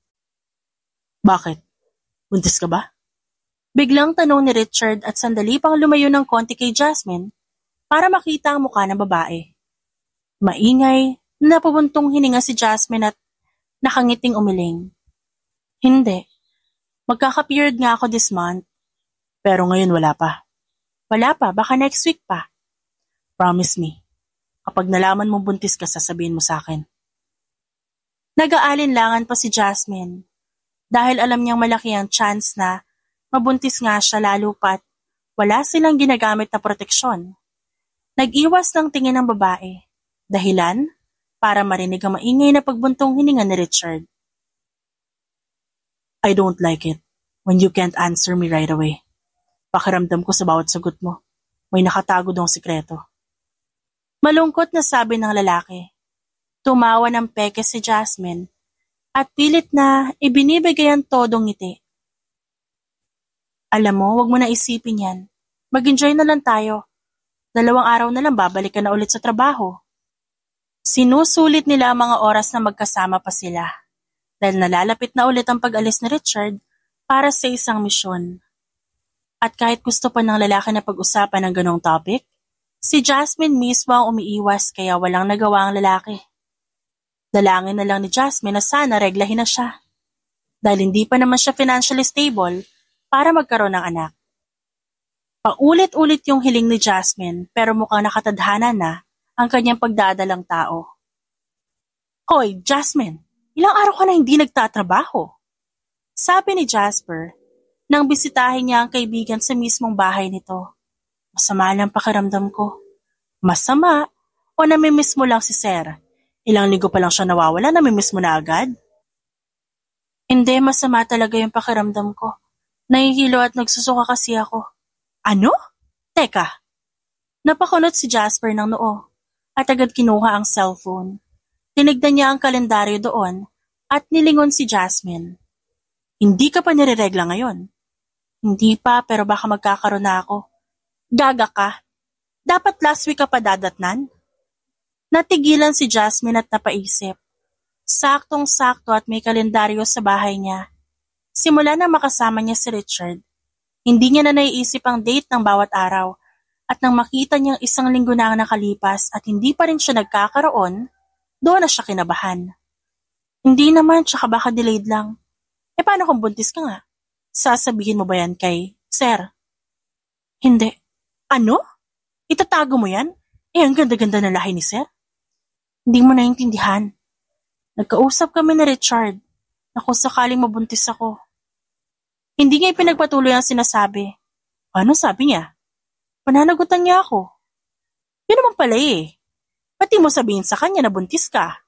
Bakit? Buntis ka ba? Biglang tanong ni Richard at sandali pang lumayo ng konti kay Jasmine para makita ang mukha ng babae. Maingay, napabuntong hininga si Jasmine at nakangiting umiling. Hindi. Magkaka-period nga ako this month. Pero ngayon wala pa. Wala pa, baka next week pa. Promise me. Kapag nalaman mong buntis ka, sasabihin mo sa akin. Nag-aalinlangan pa si Jasmine dahil alam niyang malaki ang chance na mabuntis nga siya lalo pat wala silang ginagamit na proteksyon. Nag-iwas ng tingin ng babae. Dahilan para marinig ang maingay na pagbuntong hininga ni Richard. I don't like it when you can't answer me right away. Pakiramdam ko sa bawat sagot mo. May nakatago dong sikreto. Malungkot na sabi ng lalaki. Tumawa ng peke si Jasmine at pilit na ibinibigay ang todong ngiti. Alam mo, wag mo na isipin yan. Mag-enjoy na lang tayo. 2 araw na lang babalik ka na ulit sa trabaho. Sinusulit nila ang mga oras na magkasama pa sila dahil nalalapit na ulit ang pag-alis ni Richard para sa isang misyon. At kahit gusto pa ng lalaki na pag-usapan ng ganong topic, si Jasmine mismo ang umiiwas kaya walang nagawa ang lalaki. Dalangin na lang ni Jasmine na sana reglahin na siya dahil hindi pa naman siya financially stable para magkaroon ng anak. Paulit-ulit yung hiling ni Jasmine pero mukhang nakatadhana na ang kanyang pagdadalang tao. Hoy, Jasmine, ilang araw ka na hindi nagtatrabaho? Sabi ni Jasper nang bisitahin niya ang kaibigan sa mismong bahay nito. Masama lang pakiramdam ko. Masama o namimiss mo lang si Sir? Ilang linggo pa lang siya nawawala, namimiss mo na agad? Hindi, masama talaga yung pakiramdam ko. Nahihilo at nagsusuka kasi ako. Ano? Teka. Napakunot si Jasper ng noo at agad kinuha ang cellphone. Tinignan niya ang kalendaryo doon at nilingon si Jasmine. Hindi ka pa nireregla ngayon? Hindi pa, pero baka magkakaroon na ako. Gaga ka. Dapat last week ka pa dadatnan? Natigilan si Jasmine at napaisip. Saktong-sakto at may kalendaryo sa bahay niya. Simula na makasama niya si Richard, hindi niya na naiisip ang date ng bawat araw at nang makita niyang 1 linggo na ang nakalipas at hindi pa rin siya nagkakaroon, doon na siya kinabahan. Hindi naman, tsaka baka delayed lang. Paano kung buntis ka nga? Sasabihin mo ba yan kay Sir? Hindi. Ano? Itatago mo yan? Ang ganda-ganda ng lahi ni Sir. Hindi mo naiintindihan. Nagkausap kami ni Richard na kung sakaling mabuntis ako. Hindi niya ipinagpatuloy ang sinasabi. Ano sabi niya? Pananagutan niya ako. Yun naman pala Pati mo sabihin sa kanya na buntis ka.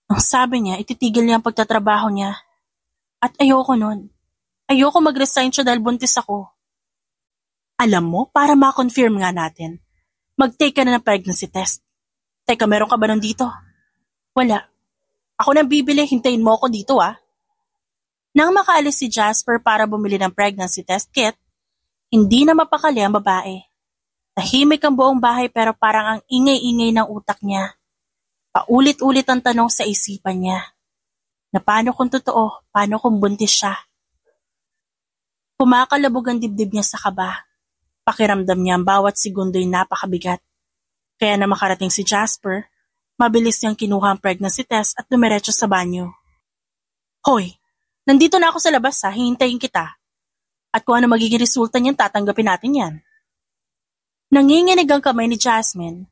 Ang sabi niya, ititigil niya ang pagtatrabaho niya. At ayoko nun. Ayoko mag-resign siya dahil buntis ako. Alam mo, para ma-confirm nga natin, mag-take ka na ng pregnancy test. Teka, meron ka ba nun dito? Wala. Ako nang bibili, hintayin mo ako dito Nang makaalis si Jasper para bumili ng pregnancy test kit, hindi na mapakali ang babae. Tahimik ang buong bahay pero parang ang ingay-ingay ng utak niya. Paulit-ulit ang tanong sa isipan niya. Na paano kung totoo, paano kung buntis siya? Kumakalabog ang dibdib niya sa kaba. Pakiramdam niya ang bawat segundo'y napakabigat. Kaya na makarating si Jasper, mabilis niyang kinuha ang pregnancy test at dumiretso sa banyo. Hoy, nandito na ako sa labas ha, hihintayin kita. At kung ano magiging resulta niyan, tatanggapin natin yan. Nanginginig ang kamay ni Jasmine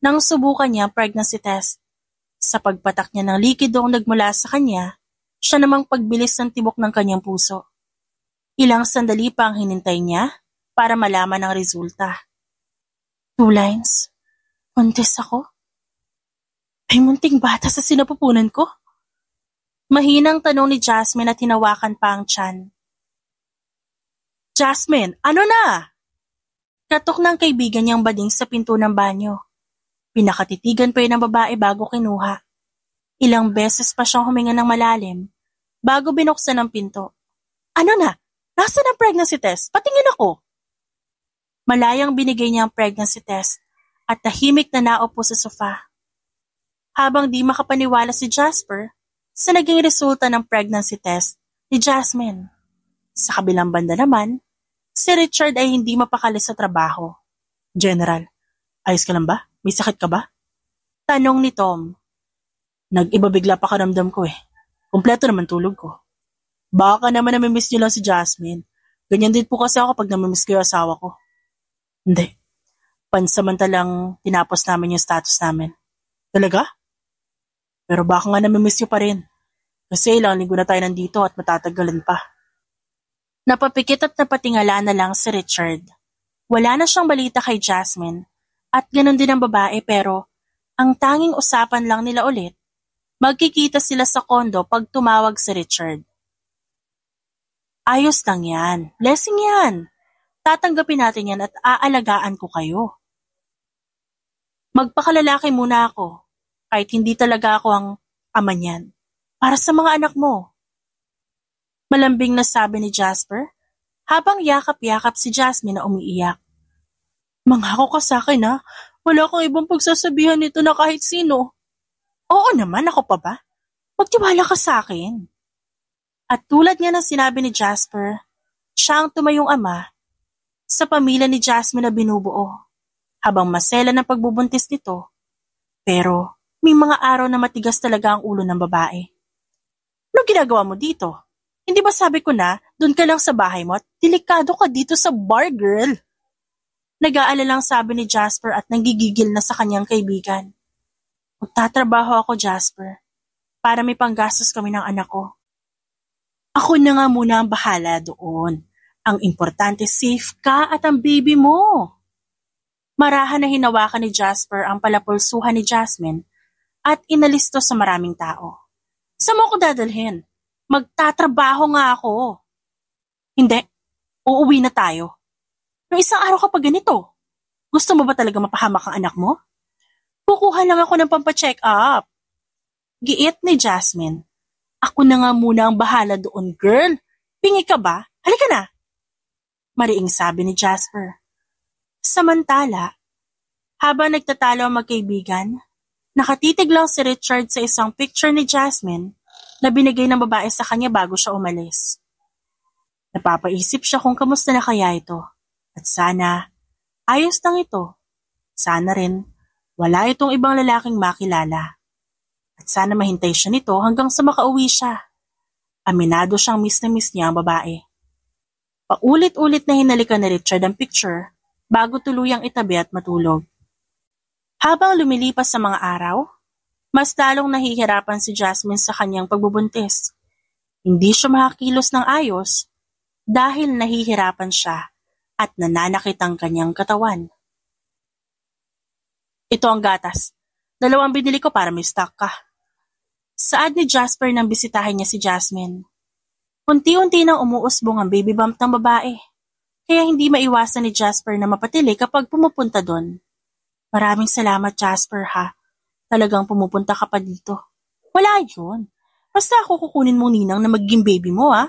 nang subukan niya ang pregnancy test. Sa pagpatak niya ng likidong nagmula sa kanya, siya namang pagbilis ng tibok ng kanyang puso. Ilang sandali pa ang hinintay niya para malaman ang resulta. 2 lines. Buntis ako? Ay munting bata sa sinapupunan ko? Mahinang tanong ni Jasmine at hinawakan pa ang tiyan. Jasmine, ano na? Katok ng kaibigan niyang bading sa pinto ng banyo. Pinakatitigan pa yun ng babae bago kinuha. Ilang beses pa siyang huminga ng malalim bago binuksan ang pinto. Ano na? Nasaan ang pregnancy test? Patingin ako. Malayang binigay niya ang pregnancy test at tahimik na naupo sa sofa. Habang di makapaniwala si Jasper sa naging resulta ng pregnancy test ni Jasmine. Sa kabilang banda naman, si Richard ay hindi mapakali sa trabaho. General, ayos ka lang ba? May sakit ka ba? Tanong ni Tom. Nag-iba bigla pa karamdam ko eh. Kompleto naman tulog ko. Baka naman namimiss niyo lang si Jasmine. Ganyan din po kasi ako pag namimiss ko yung asawa ko. Hindi. Pansamantalang tinapos namin yung status namin. Talaga? Pero baka nga namimiss niyo pa rin. Kasi ilang linggo na tayo nandito at matatagalan pa. Napapikit at napatingala na lang si Richard. Wala na siyang balita kay Jasmine. At ganun din ang babae pero ang tanging usapan lang nila ulit, magkikita sila sa kondo pag tumawag si Richard. Ayos lang yan. Blessing yan. Tatanggapin natin yan at aalagaan ko kayo. Magpakalalaki muna ako, kahit hindi talaga ako ang ama niyan, para sa mga anak mo. Malambing na sabi ni Jasper, habang yakap-yakap si Jasmine na umiiyak. Mangako ka sa akin ha, wala kang ibang pagsasabihan nito na kahit sino. Oo naman, ako pa ba? Magtiwala ka sa akin. At tulad nga ng sinabi ni Jasper, siya ang tumayong ama sa pamilya ni Jasmine na binubuo, habang masela ng pagbubuntis nito. Pero may mga araw na matigas talaga ang ulo ng babae. Ano ginagawa mo dito? Hindi ba sabi ko na, doon ka lang sa bahay mo at delikado ka dito sa bar, girl? Nag-aalalang sabi ni Jasper at nanggigigil na sa kanyang kaibigan. Magtatrabaho ako, Jasper, para may panggastos kami ng anak ko. Ako na nga muna ang bahala doon. Ang importante, safe ka at ang baby mo. Marahan na hinawakan ni Jasper ang palapulsuhan ni Jasmine at inalis to sa maraming tao. Saan mo ko dadalhin? Magtatrabaho nga ako. Hindi, uuwi na tayo. Noong isang araw ka pa ganito, gusto mo ba talaga mapahamak ang anak mo? Kukuha lang ako ng pampacheck up. Giit ni Jasmine. Ako na nga muna ang bahala doon, girl. Pingi ka ba? Halika na. Mariing sabi ni Jasper. Samantala, habang nagtatalo ang magkaibigan, nakatitig lang si Richard sa isang picture ni Jasmine na binigay ng babae sa kanya bago siya umalis. Napapaisip siya kung kamusta na kaya ito. At sana, ayos lang ito. Sana rin, wala itong ibang lalaking makilala. At sana mahintay siya nito hanggang sa makauwi siya. Aminado siyang miss na miss niya ang babae. Paulit-ulit na hinalikan ni Richard ang picture bago tuluyang itabi at matulog. Habang lumilipas sa mga araw, mas lalong nahihirapan si Jasmine sa kanyang pagbubuntis. Hindi siya makakilos ng ayos dahil nahihirapan siya at nananakit ang kanyang katawan. Ito ang gatas. 2 binili ko para may stock ka. Saad ni Jasper nang bisitahin niya si Jasmine. Unti-unti nang umuusbong ang baby bump ng babae. Kaya hindi maiwasan ni Jasper na mapatili kapag pumupunta doon. Maraming salamat, Jasper ha. Talagang pumupunta ka pa dito. Wala yun. Basta ako kukunin mong ninang na magiging baby mo ha.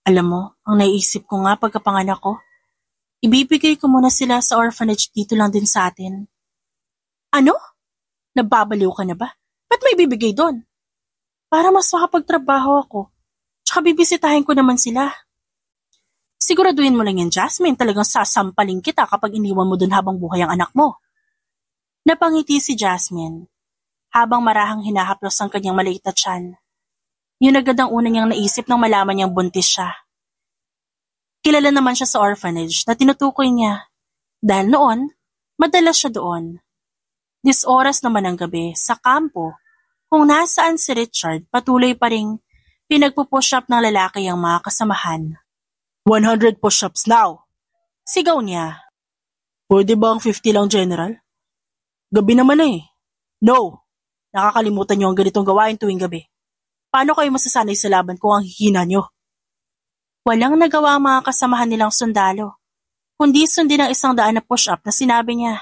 Alam mo, ang naisip ko nga pagkapanganak ko, ibibigay ko muna sila sa orphanage dito lang din sa atin. Ano? Nababaliw ka na ba? Ba't may bibigay doon? Para mas makapagtrabaho ako. Tsaka bibisitahin ko naman sila. Siguraduhin mo lang yan, Jasmine. Talagang sasampaling kita kapag iniwan mo doon habang buhay ang anak mo. Napangiti si Jasmine. habang marahang hinahaplos ang kanyang maliit na tiyan. Yun agad ang una niyang naisip nang malaman niyang buntis siya. Kilala naman siya sa orphanage na tinutukoy niya dahil noon, madalas siya doon. Oras naman ng gabi, sa kampo, kung nasaan si Richard, patuloy pa ring pinagpupush up ng lalaki ang mga kasamahan. 100 push-ups now! Sigaw niya. Pwede ba ang 50 lang, General? Gabi naman na eh. No! Nakakalimutan niyo ang ganitong gawain tuwing gabi. Paano kayo masasanay sa laban kung ang hihina niyo? Walang nagawa ang mga kasamahan nilang sundalo, kundi sundin ang 100 na push-up na sinabi niya.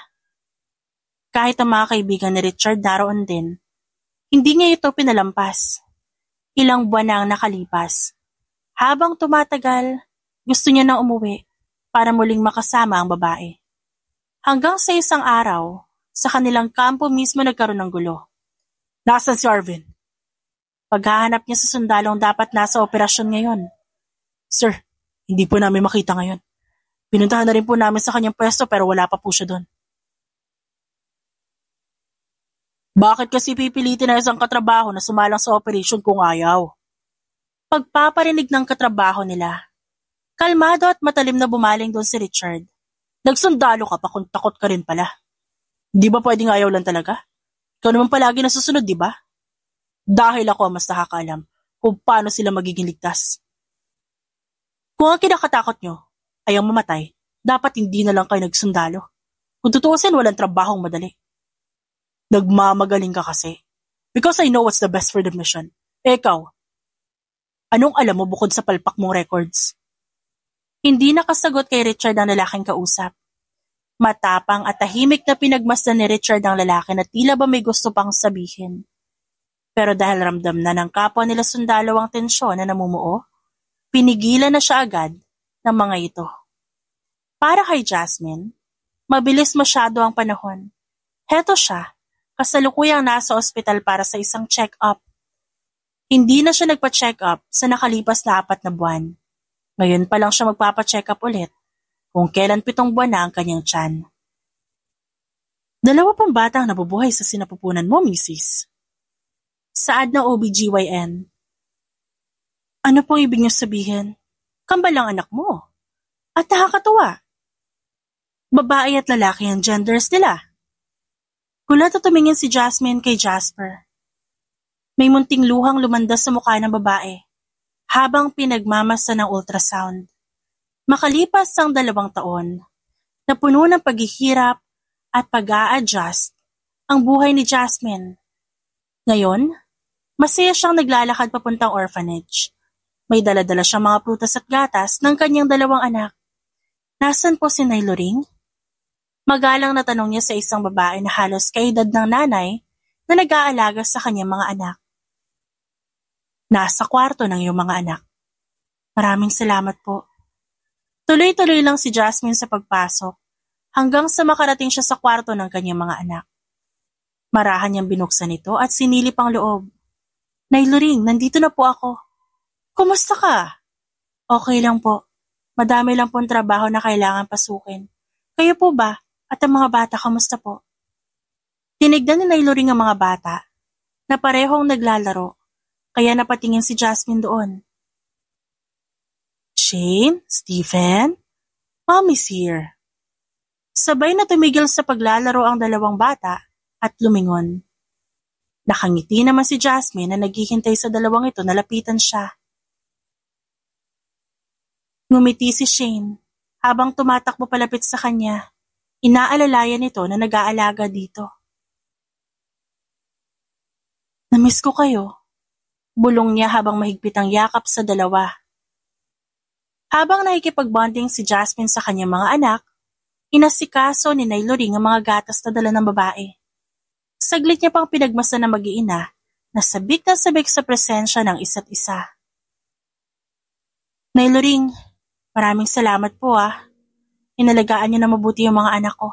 Kahit ang mga kaibigan ni Richard naroon din, hindi niya ito pinalampas. Ilang buwan na ang nakalipas. Habang tumatagal, gusto niya nang umuwi para muling makasama ang babae. Hanggang sa isang araw, sa kanilang kampo mismo nagkaroon ng gulo. Nasaan si Arvin? Paghahanap niya sa sundalong dapat nasa operasyon ngayon. Sir, hindi po namin makita ngayon. Pinuntahan na rin po namin sa kanyang pwesto pero wala pa po siya doon. Bakit kasi pipilitin na isang katrabaho na sumalang sa operation kung ayaw? Pagpaparinig ng katrabaho nila, kalmado at matalim na bumaling doon si Richard. Nagsundalo ka pa kung takot ka rin pala. Di ba pwedeng ayaw lang talaga? Ikaw naman palagi nasusunod, di ba? Dahil ako ang mas nakakaalam kung paano sila magiging ligtas. Kung ang kinakatakot nyo ay ang mamatay, dapat hindi na lang kayo nagsundalo. Kung tutuusin, walang trabahong madali. Nagmamagaling ka kasi. Because I know what's the best for the mission. Ikaw, anong alam mo bukod sa palpak mong records? Hindi nakasagot kay Richard ang lalaking kausap. Matapang at tahimik na pinagmasdan ni Richard ang lalaki na tila ba may gusto pang sabihin. Pero dahil ramdam na ng kapwa nila sundalo ang tensyon na namumuo, pinigilan na siya agad ng mga ito. Para kay Jasmine, mabilis masyado ang panahon. Heto siya, kasalukuyang nasa ospital para sa isang check-up. Hindi na siya nagpa-check up sa nakalipas na 4 na buwan. Ngayon pa lang siya magpapa-check up ulit kung kailan 7 buwan na ang kanyang tiyan. 2 pang batang nabubuhay sa sinapupunan mo, Mrs. Saad ng OBGYN. Ano pong ibig niyo sabihin? Kambal ang anak mo. At nakakatuwa. Babae at lalaki ang genders nila. Gulat at tumingin si Jasmine kay Jasper. May munting luhang lumandas sa mukha ng babae habang pinagmamasa ng ultrasound. Makalipas ang 2 taon, napuno ng paghihirap at pag-a-adjust ang buhay ni Jasmine. Ngayon, masaya siyang naglalakad papuntang orphanage. May dala-dala siyang mga prutas at gatas ng kanyang 2 anak. Nasaan po si Nailoring? Magalang na tanong niya sa isang babae na halos kaedad ng nanay na nag-aalaga sa kanyang mga anak. Nasa kwarto ng iyong mga anak. Maraming salamat po. Tuloy-tuloy lang si Jasmine sa pagpasok hanggang sa makarating siya sa kwarto ng kanyang mga anak. Marahan niyang binuksan ito at sinilip ang loob. Nailoring, nandito na po ako. Kumusta ka? Okay lang po. Madami lang pong trabaho na kailangan pasukin. Kayo po ba? At ang mga bata, kamusta po? Tinignan ni Nailoring ang mga bata na parehong naglalaro, kaya napatingin si Jasmine doon. Shane? Stephen? Mommy's here. Sabay na tumigil sa paglalaro ang 2 bata at lumingon. Nakangiti naman si Jasmine na naghihintay sa 2 ito na lapitan siya. Ngumiti si Shane habang tumatakbo palapit sa kanya. Inaalalayan nito na nag-aalaga dito. Namiss ko kayo. Bulong niya habang mahigpit ang yakap sa 2. Habang nakikipagbonding si Jasmine sa kanyang mga anak, inasikaso ni Nailoring ang mga gatas na dala ng babae. Saglit niya pang pinagmasdan ng mag-iina na sabik sa presensya ng isa't isa. Nailoring, maraming salamat po ah. Inalagaan niyo na mabuti yung mga anak ko.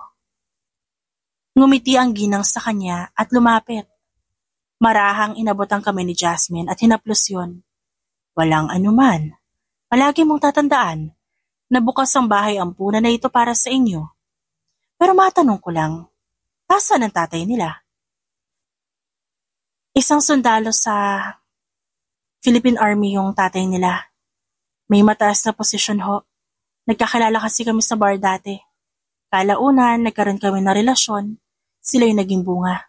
Ngumiti ang ginang sa kanya at lumapit. Marahang inabot ang kamay ni Jasmine at hinaplos yun. Walang anuman. Palagi mong tatandaan na bukas ang bahay ampunan na ito para sa inyo. Pero matanong ko lang, nasaan ang tatay nila? Isang sundalo sa Philippine Army yung tatay nila. May mataas na posisyon ho. Nagkakilala kasi kami sa bar dati. Kalaunan, nagkaroon kami ng relasyon. Sila yung naging bunga.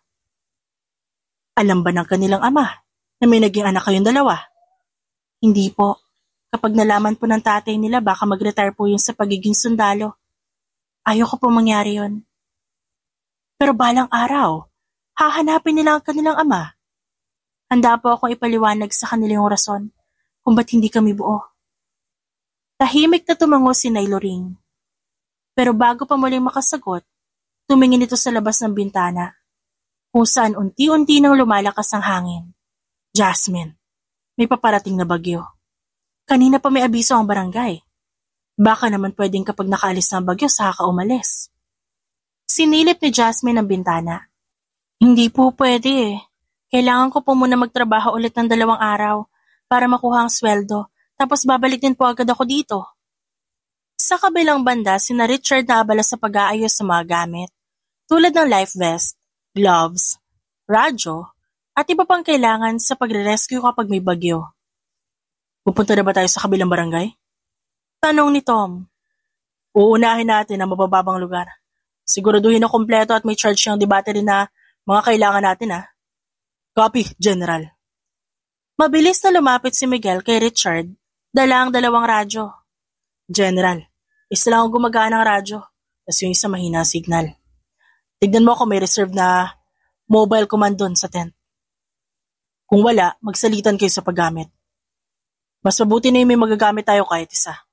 Alam ba ng kanilang ama na may naging anak kayong dalawa? Hindi po. Kapag nalaman po ng tatay nila baka mag-retire po yung sa pagiging sundalo. Ayoko po mangyari yun. Pero balang araw, hahanapin nila ang kanilang ama. Handa po akong ipaliwanag sa kanila yung rason kung ba't hindi kami buo. Tahimik na tumango si Nailoring. Pero bago pa muling makasagot, tumingin ito sa labas ng bintana, kung saan unti-unti nang lumalakas ang hangin. Jasmine, may paparating na bagyo. Kanina pa may abiso ang barangay. Baka naman pwedeng kapag nakaalis na ang bagyo saka umalis. Sinilip ni Jasmine ang bintana. Hindi po pwede eh. Kailangan ko po muna magtrabaho ulit ng 2 araw para makuha ang sweldo, tapos babalik din po agad ako dito. Sa kabilang banda, sina Richard na abala sa pag-aayos sa mga gamit, tulad ng life vest, gloves, radyo, at iba pang kailangan sa pagre-rescue kapag may bagyo. Pupunta na ba tayo sa kabilang barangay? Tanong ni Tom. Uunahin natin ang mabababang lugar. Siguraduhin na kompleto at may charge yung battery na mga kailangan natin ha. Copy, General. Mabilis na lumapit si Miguel kay Richard, dala ang 2 radyo. General, isa lang ang gumagana ng radyo, tas yung isa mahina ang signal. Tignan mo kung may reserve na mobile command doon sa tent. Kung wala, magsalitan kayo sa paggamit. Mas mabuti na yung may magagamit tayo kahit isa.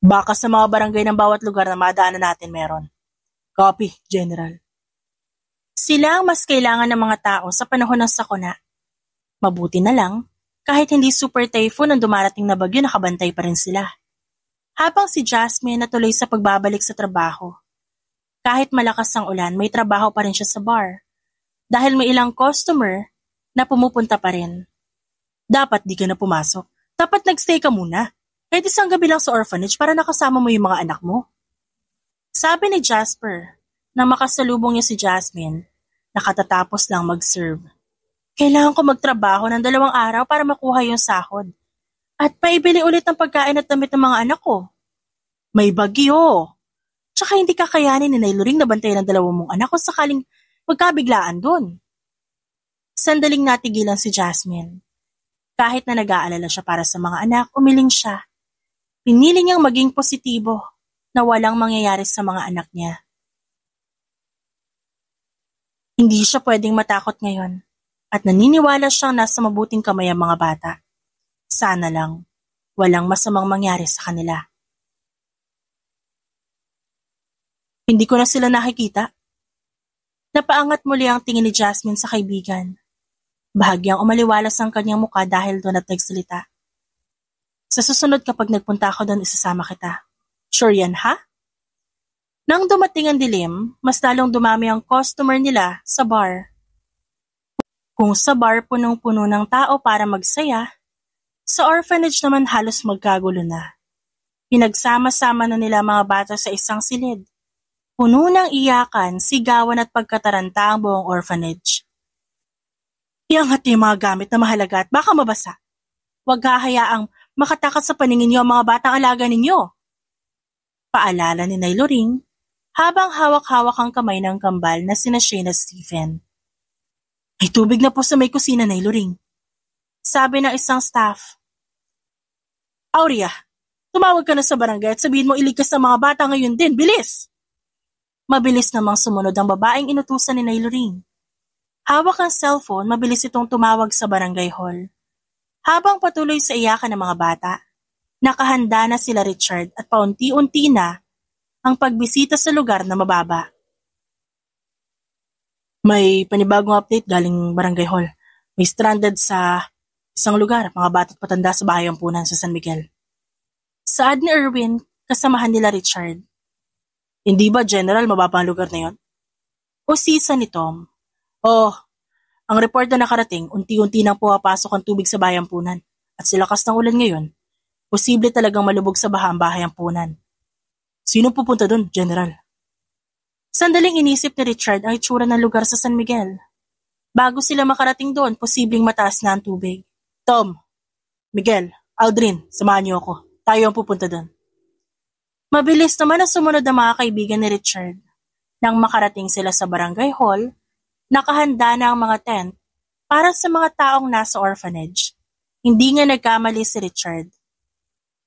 Baka sa mga barangay ng bawat lugar na madaanan natin meron. Copy, General. Sila ang mas kailangan ng mga tao sa panahon ng sakuna. Mabuti na lang, kahit hindi super typhoon ang dumarating na bagyo, nakabantay pa rin sila. Habang si Jasmine natuloy sa pagbabalik sa trabaho. Kahit malakas ang ulan, may trabaho pa rin siya sa bar. Dahil may ilang customer na pumupunta pa rin. Dapat di ka na pumasok. Dapat nagstay ka muna. Kahit isang gabi lang sa orphanage para nakasama mo yung mga anak mo. Sabi ni Jasper, na makasalubong niya si Jasmine, nakatatapos lang mag-serve. Kailangan ko magtrabaho ng 2 araw para makuha yung sahod. At paibili ulit ng pagkain at damit ng mga anak ko. May bagyo. Tsaka hindi kakayanin ni Nailoring na bantayan ng 2 mong anak ko sakaling magkabiglaan doon. Sandaling natigilan si Jasmine. Kahit na nag-aalala siya para sa mga anak, umiling siya. Pinili niyang maging positibo na walang mangyayari sa mga anak niya. Hindi siya pwedeng matakot ngayon at naniniwala siyang nasa mabuting kamay ang mga bata. Sana lang, walang masamang mangyari sa kanila. Hindi ko na sila nakikita. Napaangat muli ang tingin ni Jasmine sa kaibigan. Bahagyang umaliwalas ang kanyang mukha dahil doon at nagsalita. Sa susunod kapag nagpunta ako doon, isasama kita. Sure yan, ha? Nang dumating ang dilim, mas lalong dumami ang customer nila sa bar. Kung sa bar punong-puno ng tao para magsaya, sa orphanage naman halos magkagulo na. Pinagsama-sama na nila mga bata sa isang silid. Puno ng iyakan, sigawan at pagkataranta ang buong orphanage. Iangat niyo yung mga gamit na mahalaga at baka mabasa. Huwag hahayaang makatakas sa paningin niyo ang mga batang alaga ninyo. Paalala ni Nailoring, habang hawak-hawak ang kamay ng kambal na sina Shane at Stephen. May tubig na po sa may kusina, Nailoring. Sabi ng isang staff. Aurea, tumawag ka na sa barangay at sabihin mo iligtas ng mga bata ngayon din, bilis! Mabilis namang sumunod ang babaeng inutusan ni Nailoring. Hawak ang cellphone, mabilis itong tumawag sa barangay hall. Habang patuloy sa iyakan ng mga bata, nakahanda na sila Richard at paunti-unti na ang pagbisita sa lugar na mababa. May panibagong update galing barangay hall. May stranded sa isang lugar, mga bata't patanda sa bahay ampunan sa San Miguel. Saad ni Erwin, kasamahan nila Richard. Hindi ba, General, mababa ang lugar na yon? O sisa ni Tom? Oh, ang report na nakarating, unti-unti nang pumapasok ang tubig sa bahay ampunan. At sa lakas ng ulan ngayon, posible talagang malubog sa baha ang bahay ampunan. Sino pupunta doon, General? Sandaling inisip ni Richard ang itsura ng lugar sa San Miguel. Bago sila makarating doon, posibleng mataas na ang tubig. Tom, Miguel, Aldrin, samahan niyo ako. Tayo ang pupunta doon. Mabilis naman na sumunod ang mga kaibigan ni Richard. Nang makarating sila sa barangay hall, nakahanda na ang mga tent para sa mga taong nasa orphanage. Hindi nga nagkamali si Richard.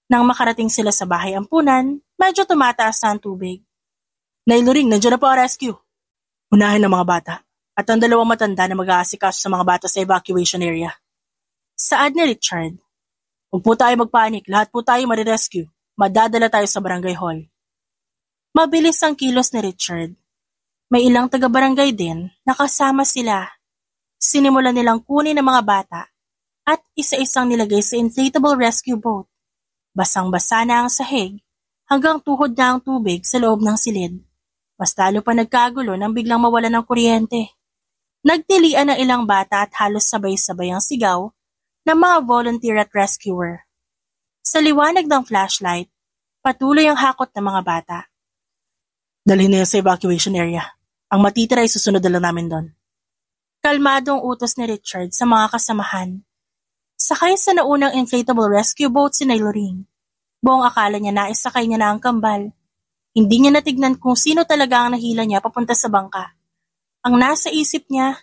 Nang makarating sila sa bahay ampunan, medyo tumataas na ang tubig. Nailuring, nandiyan na po ang rescue. Unahin ang mga bata at ang dalawang matanda na mag-aasikaso sa mga bata sa evacuation area. Saad ni Richard. Huwag po tayo magpanik, lahat po tayo marirescue. Madadala tayo sa barangay hall. Mabilis ang kilos ni Richard. May ilang taga-barangay din na kasama sila. Sinimulan nilang kunin ang mga bata at isa-isang nilagay sa inflatable rescue boat. Basang-basa na ang sahig hanggang tuhod na ang tubig sa loob ng silid. Mas lalo pa nagkagulo nang biglang mawala ng kuryente. Nagtilian ang ilang bata at halos sabay-sabay ang sigaw ng mga volunteer at rescuer. Sa liwanag ng flashlight, patuloy ang hakot ng mga bata. Dalhin na yan sa evacuation area. Ang matitira ay susunod na lang namin doon. Kalmadong utos ni Richard sa mga kasamahan. Sakay sa naunang inflatable rescue boat si Nailoring. Buong akala niya na isakay niya na ang kambal. Hindi niya natignan kung sino talaga ang nahila niya papunta sa bangka. Ang nasa isip niya,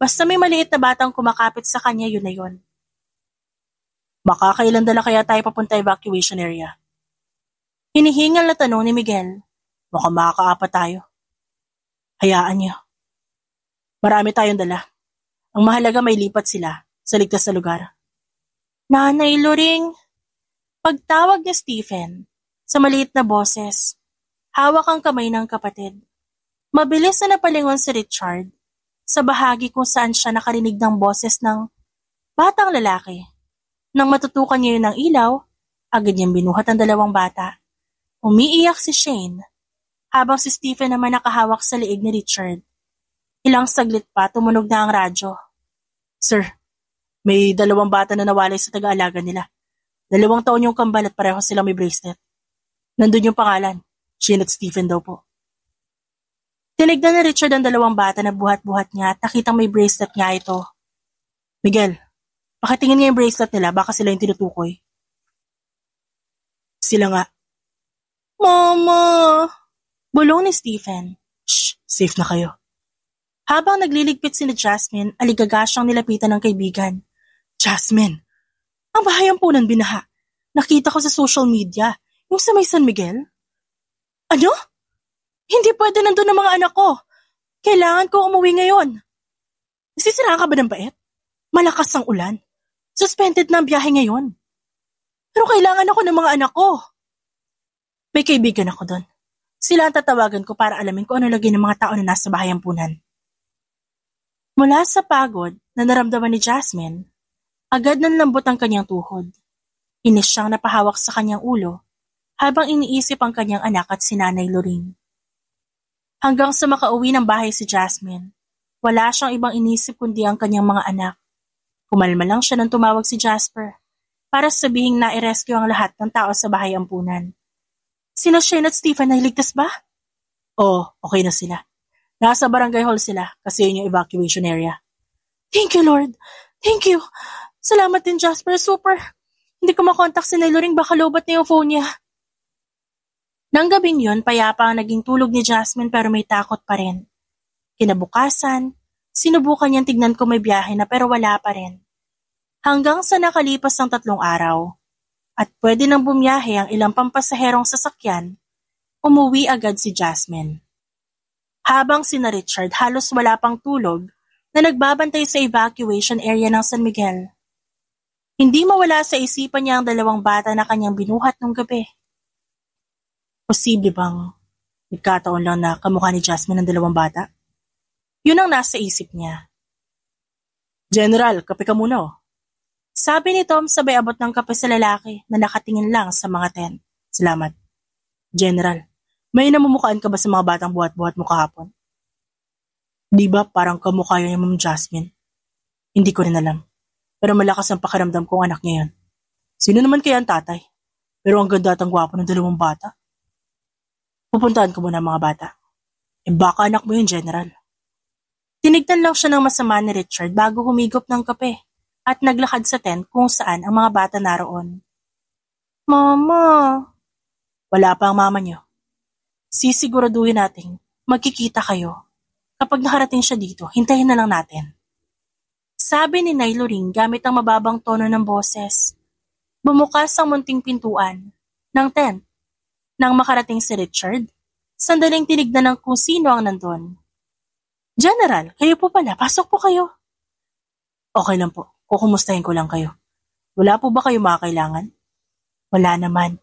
basta may maliit na batang kumakapit sa kanya, yun na yun. Makakailan dala kaya tayo papunta evacuation area? Hinihingal na tanong ni Miguel. Mukhang makakaapat tayo. Hayaan niyo. Marami tayong dala. Ang mahalaga may lipat sila sa ligtas na lugar. Nanay Loring. Pagtawag ni Stephen sa maliit na boses, hawak ang kamay ng kapatid. Mabilis na napalingon si Richard sa bahagi kung saan siya nakarinig ng boses ng batang lalaki. Nang matutukan niya yun ng ilaw, agad niyang binuhat ang dalawang bata. Umiiyak si Shane, habang si Stephen naman nakahawak sa liig ni Richard. Ilang saglit pa, tumunog na ang radyo. Sir, may dalawang bata na nawalay sa taga-alaga nila. 2 taon yung kambal at pareho silang may bracelet. Nandun yung pangalan, Shane at Stephen daw po. Tinignan ni Richard ang 2 bata na buhat-buhat niya at nakitang may bracelet niya ito. Miguel, pakitingin niya yung bracelet nila, baka sila yung tinutukoy. Sila nga. Mama! Bulong ni Stephen. Shh, safe na kayo. Habang nagliligpit si Jasmine, aligaga siyang nilapitan ng kaibigan. Jasmine, ang bahay ampunan binaha. Nakita ko sa social media, yung sa may San Miguel. Ano? Hindi pwede nandun ang mga anak ko. Kailangan ko umuwi ngayon. Nasisiraan ka ba ng bait? Malakas ang ulan. Suspended na ang biyahe ngayon. Pero kailangan ako ng mga anak ko. May kaibigan ako doon. Sila ang tatawagan ko para alamin kung ano lagay ng mga tao na nasa bahay ampunan. Mula sa pagod na naramdaman ni Jasmine, agad nanlambot ang kanyang tuhod. Inis siyang napahawak sa kanyang ulo habang iniisip ang kanyang anak at si Nanay Loring. Hanggang sa makauwi ng bahay si Jasmine, wala siyang ibang inisip kundi ang kanyang mga anak. Kumalma lang siya nang tumawag si Jasper para sabihing na-rescue ang lahat ng tao sa bahay ampunan. Sina Shane at Stephen ay ligtas ba? Oo, okay na sila. Nasa barangay hall sila kasi yun yung evacuation area. Thank you, Lord. Thank you. Salamat din, Jasper. Super. Hindi ko makontak si Nailoring, baka lobat na yung phone niya. Nang gabing yun, payapa ang naging tulog ni Jasmine pero may takot pa rin. Kinabukasan, sinubukan niyang tignan kung may biyahe na pero wala pa rin. Hanggang sa nakalipas ng 3 araw, at pwede nang bumiyahe ang ilang pampasaherong sasakyan, umuwi agad si Jasmine. Habang sina Richard halos wala pang tulog na nagbabantay sa evacuation area ng San Miguel. Hindi mawala sa isipan niya ang 2 bata na kanyang binuhat nung gabi. Posible bang nagkataon lang na kamukha ni Jasmine ang 2 bata? Yun ang nasa isip niya. General, kape ka muna oh. Sabi ni Tom sabay abot ng kape sa lalaki na nakatingin lang sa mga tent. Salamat. General, may namumukhaan ka ba sa mga batang buhat-buhat mo kahapon? Di ba parang kamukha yun yung Ma'am Jasmine? Hindi ko rin alam. Pero malakas ang pakiramdam kong anak niya yun. Sino naman kaya ang tatay? Pero ang ganda at ang gwapo ng 2 bata. Pupuntahan ko muna ang mga bata. Baka anak mo yun, General. Tinignan lang siya ng masama ni Richard bago humigop ng kape at naglakad sa tent kung saan ang mga bata naroon. Mama! Wala pa ang mama niyo. Sisiguraduhin nating magkikita kayo. Kapag nakarating siya dito, hintayin na lang natin. Sabi ni Nay Loring gamit ang mababang tono ng boses. Bumukas ang munting pintuan ng tent. Nang makarating si Richard, sandaling tinignan ng kung sino ang nandun. General, kayo po pala, pasok po kayo. Okay lang po, kukumustahin ko lang kayo. Wala po ba kayo makakailangan? Wala naman.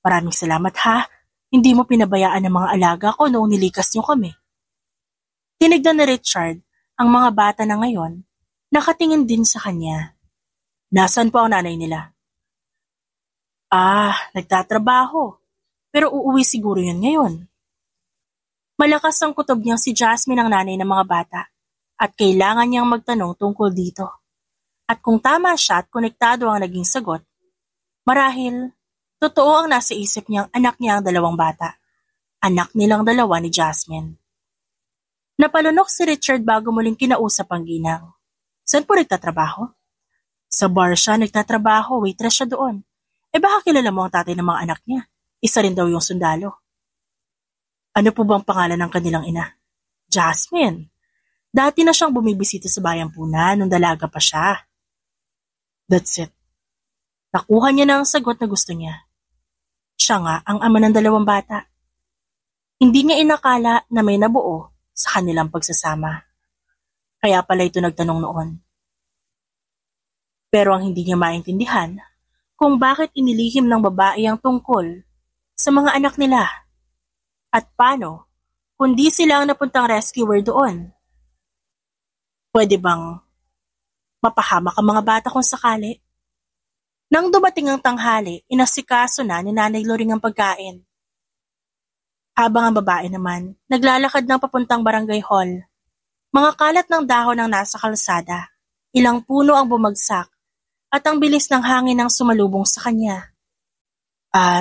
Maraming salamat ha. Hindi mo pinabayaan ang mga alaga ko noong nilikas niyo kami. Tinignan ni Richard ang mga bata na ngayon, nakatingin din sa kanya. Nasaan po ang nanay nila? Nagtatrabaho. Pero uuwi siguro yun ngayon. Malakas ang kutob niyang si Jasmine ang nanay ng mga bata at kailangan niyang magtanong tungkol dito. At kung tama siya at konektado ang naging sagot, marahil, totoo ang nasa isip niyang anak niya ang dalawang bata. Anak nilang dalawa ni Jasmine. Napalunok si Richard bago muling kinausap ang ginang. Saan po nagtatrabaho? Sa bar siya nagtatrabaho, waitress siya doon. Baka kilala mo ang tatay ng mga anak niya. Isa rin daw yung sundalo. Ano po bang pangalan ng kanilang ina? Jasmine. Dati na siyang bumibisita sa bayang Puna nung dalaga pa siya. That's it. Nakuha niya na ang sagot na gusto niya. Siya nga ang ama ng dalawang bata. Hindi niya inakala na may nabuo sa kanilang pagsasama. Kaya pala ito nagtanong noon. Pero ang hindi niya maintindihan kung bakit inilihim ng babae ang tungkol sa mga anak nila. At paano kung di sila ang napuntang rescuer doon? Pwede bang mapahamak ang mga bata kung sakali? Nang dumating ang tanghali, inasikaso na ni Nanay Loring ang pagkain. Habang ang babae naman, naglalakad ng papuntang barangay hall. Mga kalat ng dahon ang nasa kalsada, ilang puno ang bumagsak, at ang bilis ng hangin ang sumalubong sa kanya.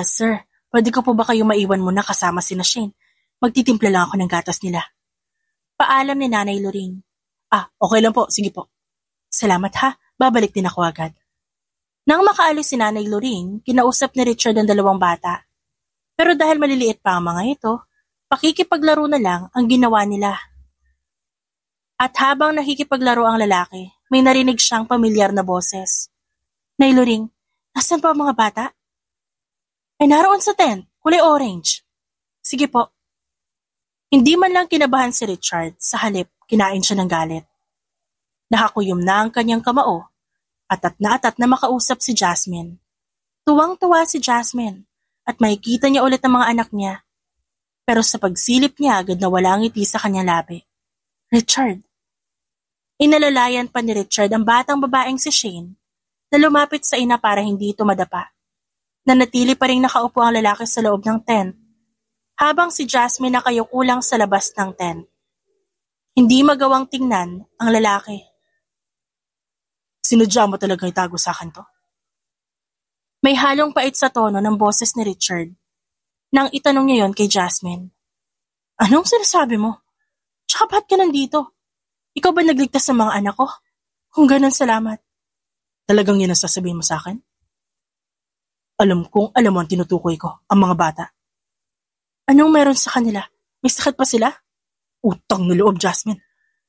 Sir, pwede ko po ba kayo maiwan muna kasama si Shane? Magtitimpla lang ako ng gatas nila. Paalam ni Nanay Loring. Okay lang po, sige po. Salamat ha, babalik din ako agad. Nang makaalis si Nanay Loring, kinausap ni Richard ang dalawang bata. Pero dahil maliliit pa ang mga ito, pakikipaglaro na lang ang ginawa nila. At habang nakikipaglaro ang lalaki, may narinig siyang pamilyar na boses. Nay Loring, nasaan pa ang mga bata? Ay naroon sa tent, kulay orange. Sige po. Hindi man lang kinabahan si Richard, sa halip, kinain siya ng galit. Nakakuyom na ang kanyang kamao, atat na makausap si Jasmine. Tuwang-tuwa si Jasmine, at makikita niya ulit ang mga anak niya. Pero sa pagsilip niya agad nawala ang ngiti sa kanyang labi. Richard. Inalalayan pa ni Richard ang batang babaeng si Shane na lumapit sa ina para hindi ito madapa. Nanatili pa rin nakaupo ang lalaki sa loob ng tent, habang si Jasmine nakayukulang sa labas ng tent. Hindi magawang tingnan ang lalaki. Sinadya mo talaga itago sa akin to? May halong pait sa tono ng boses ni Richard nang itanong niya yon kay Jasmine. Anong sinasabi mo? Tsaka ba't ka nandito? Ikaw ba nagligtas sa mga anak ko? Kung ganun, salamat. Talagang yun ang sasabihin mo sa akin? Alam mo ang tinutukoy ko, ang mga bata. Anong meron sa kanila? May sakit pa sila? Utang na loob, Jasmine.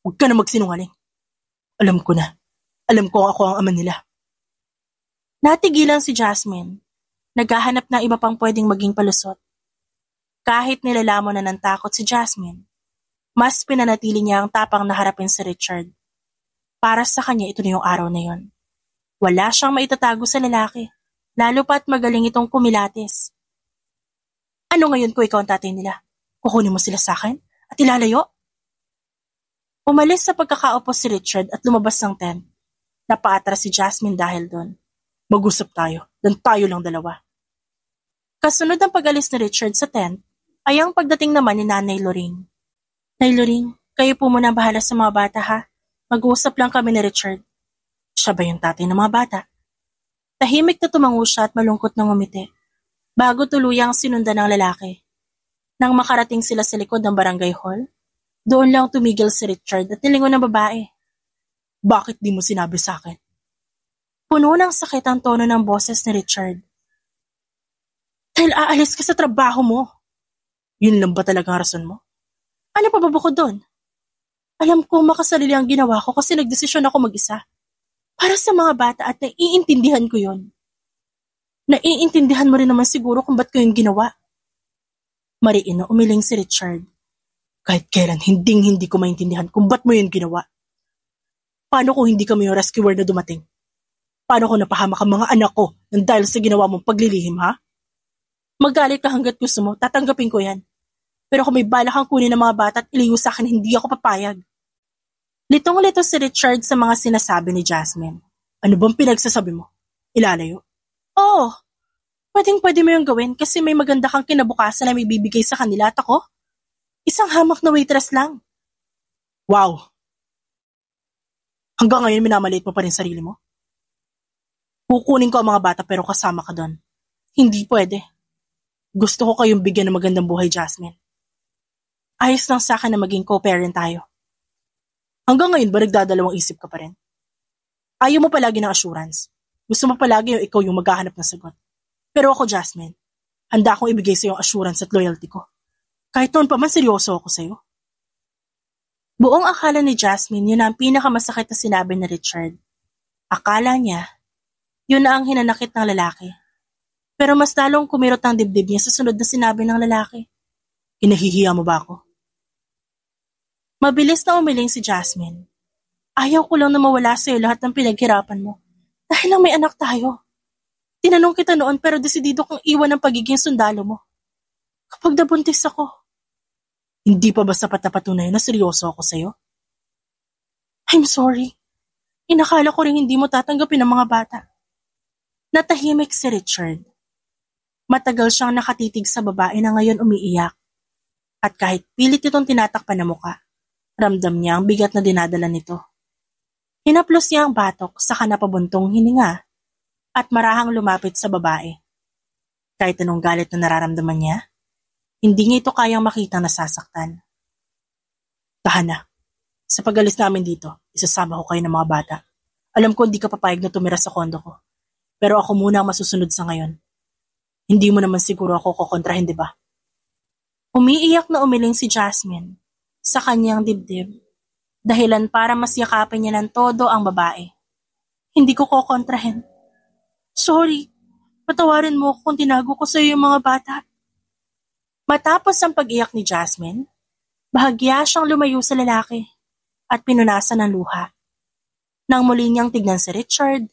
Huwag ka na magsinungaling. Alam ko na. Alam ko ako ang ama nila. Natigilan si Jasmine. Naghahanap ng iba pang pwedeng maging palusot. Kahit nilalamon na ng takot si Jasmine, mas pinanatili niya ang tapang na harapin si Richard. Para sa kanya ito na yung araw na yon. Wala siyang maitatago sa lalaki, lalo pa't magaling itong kumilatis. Ano ngayon kung ikaw ang tatay nila? Kukunin mo sila sa akin at ilalayo? Umalis sa pagkakaupo si Richard at lumabas ng tent. Napaatras si Jasmine dahil doon. Mag-usap tayo, dan tayo lang dalawa. Kasunod ang pag-alis ni Richard sa tent, ay ang pagdating naman ni Nanay Loring. Nay Loring, kayo po muna bahala sa mga bata ha. Mag-uusap lang kami ni Richard. Siya ba yung tatay ng mga bata? Tahimik na tumango siya at malungkot na ngumiti. Bago tuluyang sinundan ng lalaki. Nang makarating sila sa likod ng barangay hall, Doon lang tumigil si Richard at nilingon ng babae. Bakit di mo sinabi sa akin? Puno ng sakit ang tono ng boses ni Richard. Dahil aalis ka sa trabaho mo. Yun lang ba talagang rason mo? Ano pa ba bukod doon? Alam ko makasarili ang ginawa ko kasi nagdesisyon ako mag-isa. Para sa mga bata at naiintindihan ko yun. Naiintindihan mo rin naman siguro kung ba't ko yung ginawa. Mariin na umiling si Richard. Kahit kailan hindi ko maintindihan kung ba't mo yun ginawa. Paano kung hindi kami yung rescuer na dumating? Paano kung napahamak ang mga anak ko nang dahil sa ginawa mong paglilihim, ha? Magalit ka hanggat gusto mo, tatanggapin ko yan. Pero kung may bala kang kunin ng mga bata at iliyo sa akin, hindi ako papayag. Litong-lito si Richard sa mga sinasabi ni Jasmine. Ano bang pinagsasabi mo? Ilalayo? Oo, pwedeng-pwede mo yung gawin kasi may maganda kang kinabukasan na may bibigay sa kanila at ako. Isang hamak na waitress lang. Wow! Hanggang ngayon minamaliit mo pa rin sarili mo? Kukunin ko ang mga bata pero kasama ka doon. Hindi pwede. Gusto ko kayong bigyan ng magandang buhay, Jasmine. Ayos lang sa akin na maging co-parent tayo. Hanggang ngayon ba nagdadalawang isip ka pa rin? Ayaw mo palagi ng assurance. Gusto mo palagi yung ikaw yung maghahanap ng sagot. Pero ako, Jasmine, handa akong ibigay sa iyo ang assurance at loyalty ko. Kahit noon pa man seryoso ako sa iyo. Buong akala ni Jasmine yun ang pinakamasakit na sinabi ni Richard. Akala niya, yun na ang hinanakit ng lalaki. Pero mas lalong kumirot ang dibdib niya sa sunod na sinabi ng lalaki. Inahihiya mo ba ako? Mabilis na umiling si Jasmine. Ayaw ko lang na mawala sa iyo lahat ng pinaghirapan mo. Dahil lang may anak tayo. Tinanong kita noon pero desidido kang iwan ang pagiging sundalo mo. Kapag nabuntis ako, hindi pa ba sapat na patunay na seryoso ako sa iyo? I'm sorry. Inakala ko rin hindi mo tatanggapin ang mga bata. Natahimik si Richard. Matagal siyang nakatitig sa babae na ngayon umiiyak. At kahit pilit itong tinatakpan na muka, ramdam niya ang bigat na dinadala nito. Hinaplos niya ang batok sa kanapabuntong hininga at marahang lumapit sa babae. Kahit anong galit na nararamdaman niya, hindi niya ito kayang makitang nasasaktan. Tahan na. Sa pag-alis namin dito, isasama ko kayo ng mga bata. Alam ko hindi ka papayag na tumira sa kondo ko. Pero ako muna ang masusunod sa ngayon. Hindi mo naman siguro ako kukontrahin, di ba? Umiiyak na umiling si Jasmine sa kanyang dibdib. Dahilan para mas yakapin niya ng todo ang babae. Hindi ko kukontrahin. Sorry, patawarin mo kung tinago ko sa iyo yung mga bata. Matapos ang pag-iyak ni Jasmine, bahagya siyang lumayo sa lalaki at pinunasan ng luha. Nang muli niyang tignan si Richard,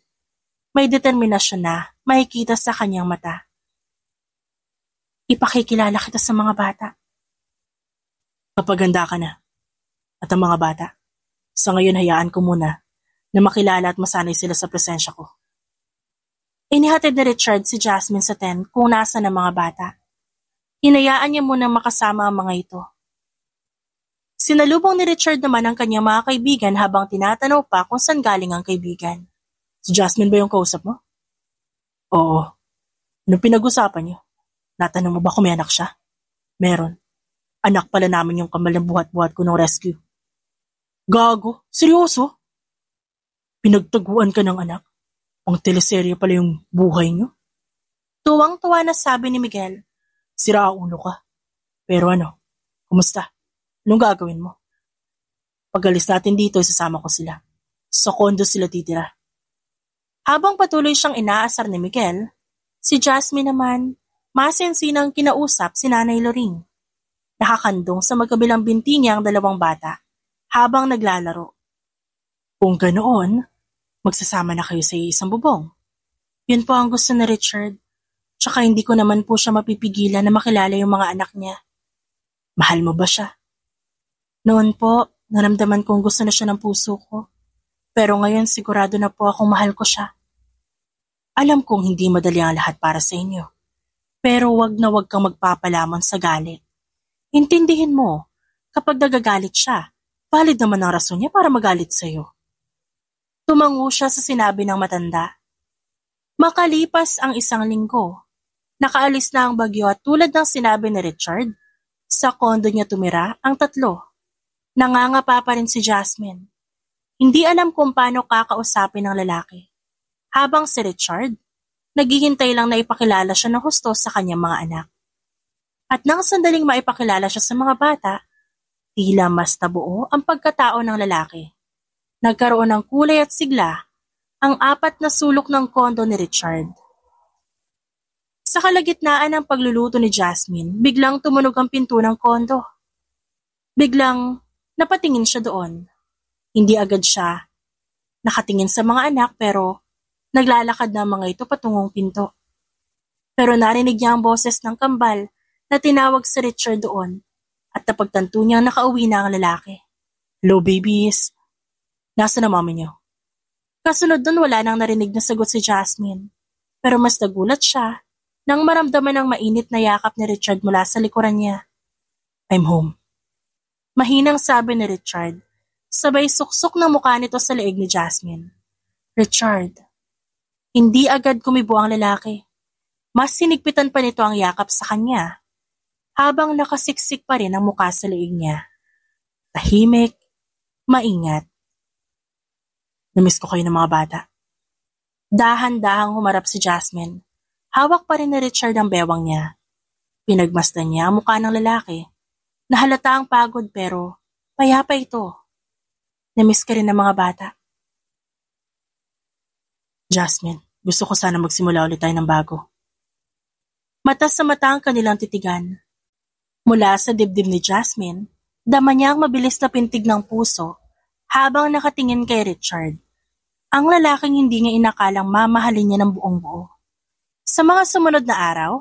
may determinasyon na makikita sa kanyang mata. Ipakikilala kita sa mga bata. Kapag handa ka na, at ang mga bata, sa ngayon hayaan ko muna na makilala at masanay sila sa presensya ko. Inihatid ni Richard si Jasmine sa tent kung nasa ng mga bata. Hinayaan niya munang makasama ang mga ito. Sinalubong ni Richard naman ang kanyang mga kaibigan habang tinatanaw pa kung saan galing ang kaibigan. Si Jasmine ba yung kausap mo? Oo. Anong pinag-usapan niyo? Natanong mo ba kung may anak siya? Meron. Anak pala namin yung kamal na buhat-buhat ko ng rescue. Gago? Seryoso? Pinagtaguan ka ng anak? Ang teleserye pala yung buhay niyo? Tuwang-tuwa na sabi ni Miguel. Sira ulo ka. Pero ano? Kumusta? Anong gagawin mo? Pag-alis natin dito, isasama ko sila. Sa kondo sila titira. Habang patuloy siyang inaasar ni Miguel, si Jasmine naman, masinsinang kinausap si Nanay Loring. Nakakandong sa magkabilang binti niya ang dalawang bata habang naglalaro. Kung ganoon, magsasama na kayo sa isang bubong. Yun po ang gusto ni Richard. Tsaka hindi ko naman po siya mapipigilan na makilala yung mga anak niya. Mahal mo ba siya? Noon po, naramdaman kong gusto na siya ng puso ko. Pero ngayon sigurado na po akong mahal ko siya. Alam kong hindi madali ang lahat para sa inyo. Pero wag na wag kang magpapalamon sa galit. Intindihin mo, kapag nagagalit siya, valid naman ang rason niya para magalit sa'yo. Tumango siya sa sinabi ng matanda. Makalipas ang isang linggo, nakaalis na ang bagyo at tulad ng sinabi ni Richard, sa kondo niya tumira ang tatlo. Nangangapa pa rin si Jasmine. Hindi alam kung paano kakausapin ng lalaki. Habang si Richard, naghihintay lang na ipakilala siya ng husto sa kanyang mga anak. At nang sandaling maipakilala siya sa mga bata, tila mas nabuo ang pagkatao ng lalaki. Nagkaroon ng kulay at sigla ang 4 na sulok ng kondo ni Richard. Sa kalagitnaan ng pagluluto ni Jasmine, biglang tumunog ang pinto ng kondo. Biglang napatingin siya doon. Hindi agad siya nakatingin sa mga anak pero naglalakad na mga ito patungong pinto. Pero narinig niya ang boses ng kambal na tinawag si Richard doon at napagtanto niyang nakauwi na ang lalaki. "Hello babies, nasa na mami niyo?" Kasunod doon wala nang narinig na sagot si Jasmine. Pero mas nagulat siya nang maramdaman ang mainit na yakap ni Richard mula sa likuran niya. "I'm home." Mahinang sabi ni Richard, sabay suksok ng mukha nito sa leeg ni Jasmine. "Richard." Hindi agad kumibo ang lalaki. Mas sinigpitan pa nito ang yakap sa kanya, habang nakasiksik pa rin ang mukha sa leeg niya. Tahimik, maingat. "Namiss ko kayo ng mga bata." Dahan-dahang humarap si Jasmine. Hawak pa rin ni Richard ang bewang niya. Pinagmasdan niya ang mukha ng lalaki. Nahalata ang pagod pero payapa ito. "Namiss ka rin ng mga bata." "Jasmine, gusto ko sana magsimula ulit tayo ng bago." Mata sa mata ang kanilang titigan. Mula sa dibdib ni Jasmine, dama niya ang mabilis na pintig ng puso habang nakatingin kay Richard. Ang lalaking hindi niya inakalang mamahalin niya ng buong buo. Sa mga sumunod na araw,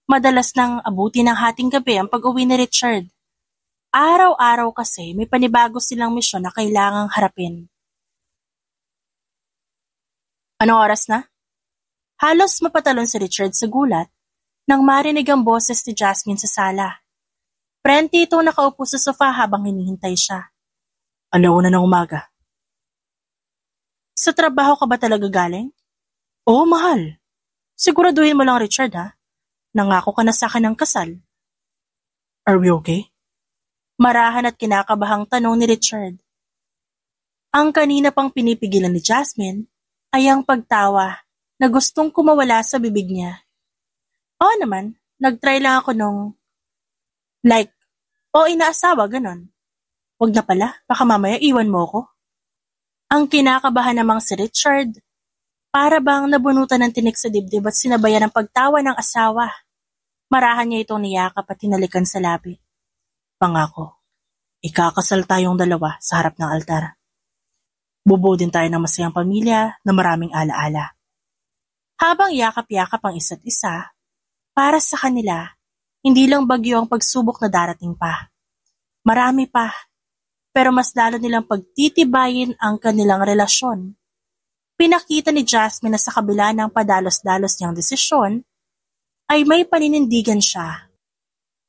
madalas nang abuti ng hating gabi ang pag-uwi ni Richard. Araw-araw kasi may panibago silang misyon na kailangang harapin. "Anong oras na?" Halos mapatalon si Richard sa gulat nang marinig ang boses ni Jasmine sa sala. Prente itong nakaupo sa sofa habang hinihintay siya. "Alauna ng umaga." "Sa trabaho ka ba talaga galing?" "Oo, mahal. Siguraduhin mo lang, Richard, ha? Nangako ka na sa akin ng kasal." "Are we okay?" Marahan at kinakabahang tanong ni Richard. Ang kanina pang pinipigilan ni Jasmine ay ang pagtawa na gustong kumawala sa bibig niya. "Oo naman, nag-try lang ako nung inaasawa, ganon. Wag na pala, baka mamaya iwan mo ko." Ang kinakabahan namang si Richard, para bang nabunutan ng tinik sa dibdib at sinabayan ng pagtawa ng asawa. Marahan niya itong niyakap at hinalikan sa labi. "Pangako, ikakasal tayong dalawa sa harap ng altar. Bubuo din tayo ng masayang pamilya na maraming alaala." Habang yakap-yakap ang isa't isa, para sa kanila, hindi lang bagyo ang pagsubok na darating pa. Marami pa, pero mas lalo nilang pagtitibayin ang kanilang relasyon. Pinakita ni Jasmine na sa kabila ng padalos-dalos niyang desisyon, ay may paninindigan siya.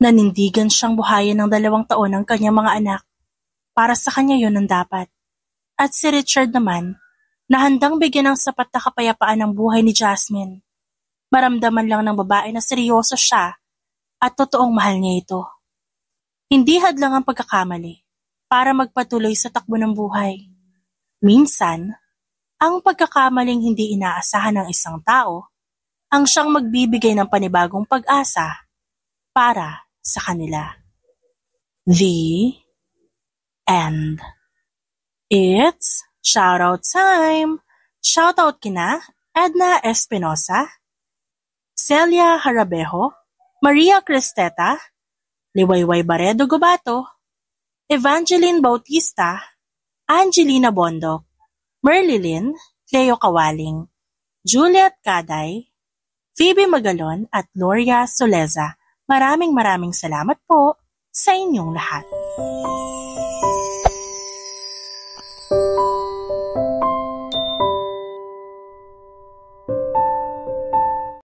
Nanindigan siyang buhayin ng 2 taon ng kanyang mga anak. Para sa kanya yun ang dapat. At si Richard naman, na handang bigyan ng sapat na kapayapaan ng buhay ni Jasmine. Maramdaman lang ng babae na seryoso siya at totoong mahal niya ito. Hindi hadlang ang pagkakamali para magpatuloy sa takbo ng buhay. Minsan, ang pagkakamaling hindi inaasahan ng isang tao ang siyang magbibigay ng panibagong pag-asa para sa kanila. The end. It's shoutout time! Shoutout kina Edna Espinosa, Celia Harabejo, Maria Cristeta, Liwayway Baredo Gobato, Evangeline Bautista, Angelina Bondok, Merlilyn, Leo Kawaling, Juliet Kaday, Phoebe Magalon at Gloria Soleza. Maraming salamat po sa inyong lahat.